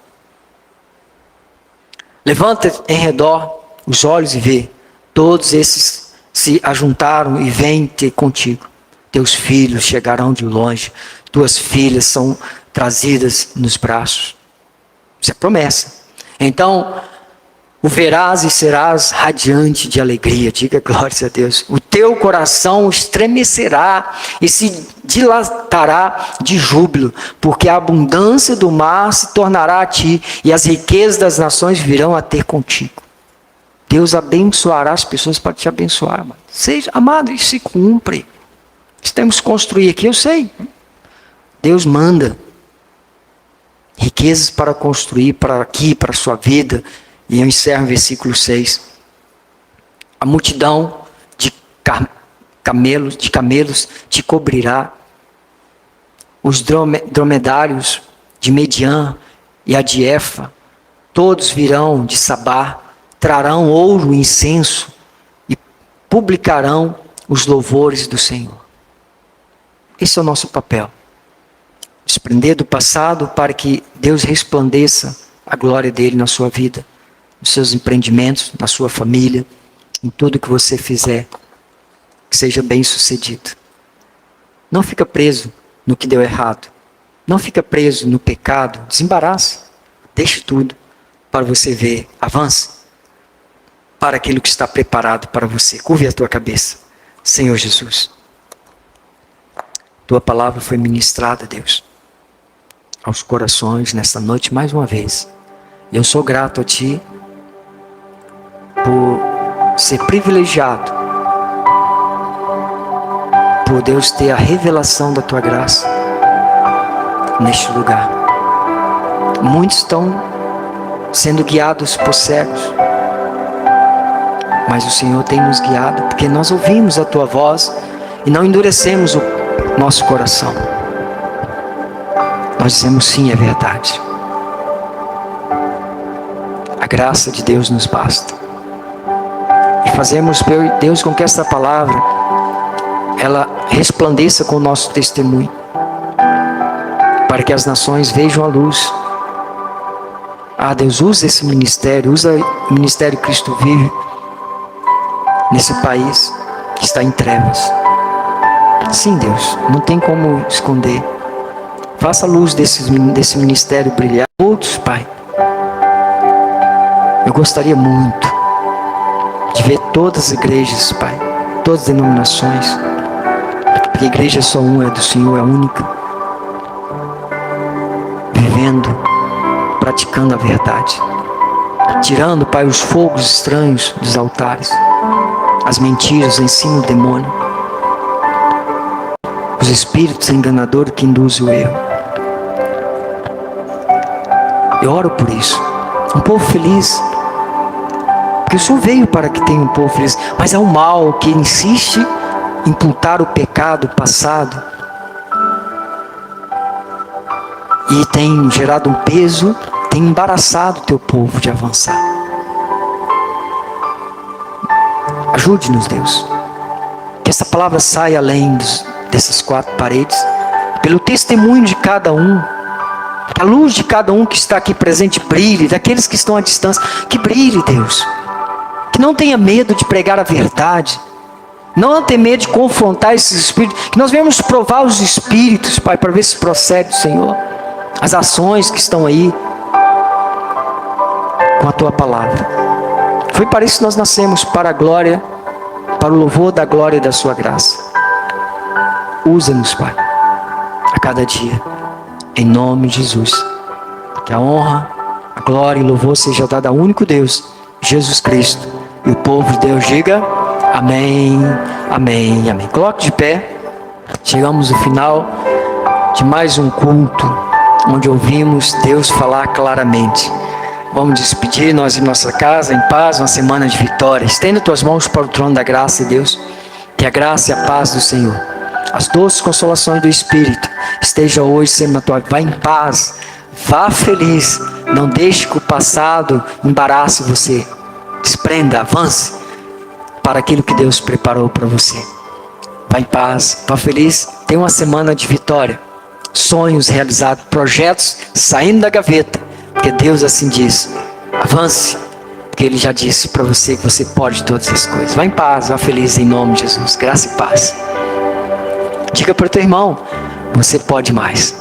Levanta em redor os olhos e vê. Todos esses se ajuntaram e vêm ter contigo. Teus filhos chegarão de longe. Tuas filhas são trazidas nos braços. Isso é promessa. Então, o verás e serás radiante de alegria. Diga glórias a Deus. O teu coração estremecerá e se dilatará de júbilo, porque a abundância do mar se tornará a ti e as riquezas das nações virão a ter contigo. Deus abençoará as pessoas para te abençoar. Amado. Seja, amado, isso se cumpre. Isso temos que construir aqui, eu sei. Deus manda riquezas para construir para aqui, para a sua vida. E eu encerro o versículo 6. A multidão de camelos te cobrirá. Os dromedários de Mediã e a de Efa, todos virão de Sabá, trarão ouro e incenso e publicarão os louvores do Senhor. Esse é o nosso papel. Desprender do passado para que Deus resplandeça a glória dele na sua vida, nos seus empreendimentos, na sua família, em tudo que você fizer, que seja bem sucedido. Não fica preso no que deu errado. Não fica preso no pecado. Desembaraça. Deixe tudo para você ver. Avance para aquilo que está preparado para você. Curve a tua cabeça. Senhor Jesus, tua palavra foi ministrada, Deus, aos corações nesta noite mais uma vez. Eu sou grato a Ti por ser privilegiado, por Deus ter a revelação da Tua graça neste lugar. Muitos estão sendo guiados por cegos, mas o Senhor tem nos guiado porque nós ouvimos a Tua voz e não endurecemos o nosso coração. Nós dizemos sim, é verdade. A graça de Deus nos basta. E fazemos, Deus, com que esta palavra ela resplandeça com o nosso testemunho, para que as nações vejam a luz. Ah, Deus, usa esse ministério, usa o ministério Cristo Vive nesse país que está em trevas. Sim, Deus, não tem como esconder. Faça a luz desse ministério brilhar. Outros, Pai, eu gostaria muito de ver todas as igrejas, Pai, todas as denominações, porque a igreja é só uma, é do Senhor, é única, vivendo, praticando a verdade, tirando, Pai, os fogos estranhos dos altares, as mentiras, o ensino do demônio, os espíritos enganadores que induzem o erro. Eu oro por isso. Um povo feliz. Porque o Senhor veio para que tenha um povo feliz. Mas é o mal que insiste em imputar o pecado passado. E tem gerado um peso, tem embaraçado o teu povo de avançar. Ajude-nos, Deus. Que essa palavra saia além dessas quatro paredes. Pelo testemunho de cada um. Que a luz de cada um que está aqui presente brilhe. Daqueles que estão à distância. Que brilhe, Deus. Que não tenha medo de pregar a verdade. Não tenha medo de confrontar esses espíritos. Que nós venhamos provar os espíritos, Pai, para ver se procede, Senhor. As ações que estão aí com a Tua palavra. Foi para isso que nós nascemos, para a glória, para o louvor da glória e da Sua graça. Usa-nos, Pai, a cada dia, em nome de Jesus. Que a honra, a glória e o louvor seja dada ao único Deus, Jesus Cristo. E o povo de Deus diga amém, amém, amém. Coloque de pé. Chegamos ao final de mais um culto, onde ouvimos Deus falar claramente. Vamos despedir, nós em nossa casa, em paz, uma semana de vitória. Estenda tuas mãos para o trono da graça de Deus. Que a graça e a paz do Senhor, as doces consolações do Espírito, esteja hoje sempre na tua vida. Vá em paz, vá feliz. Não deixe que o passado embarace você. Desprenda, avance para aquilo que Deus preparou para você. Vá em paz, vá feliz. Tenha uma semana de vitória. Sonhos realizados, projetos saindo da gaveta. Porque Deus assim diz. Avance, porque Ele já disse para você que você pode todas as coisas. Vá em paz, vá feliz em nome de Jesus. Graça e paz. Diga para o teu irmão, você pode mais.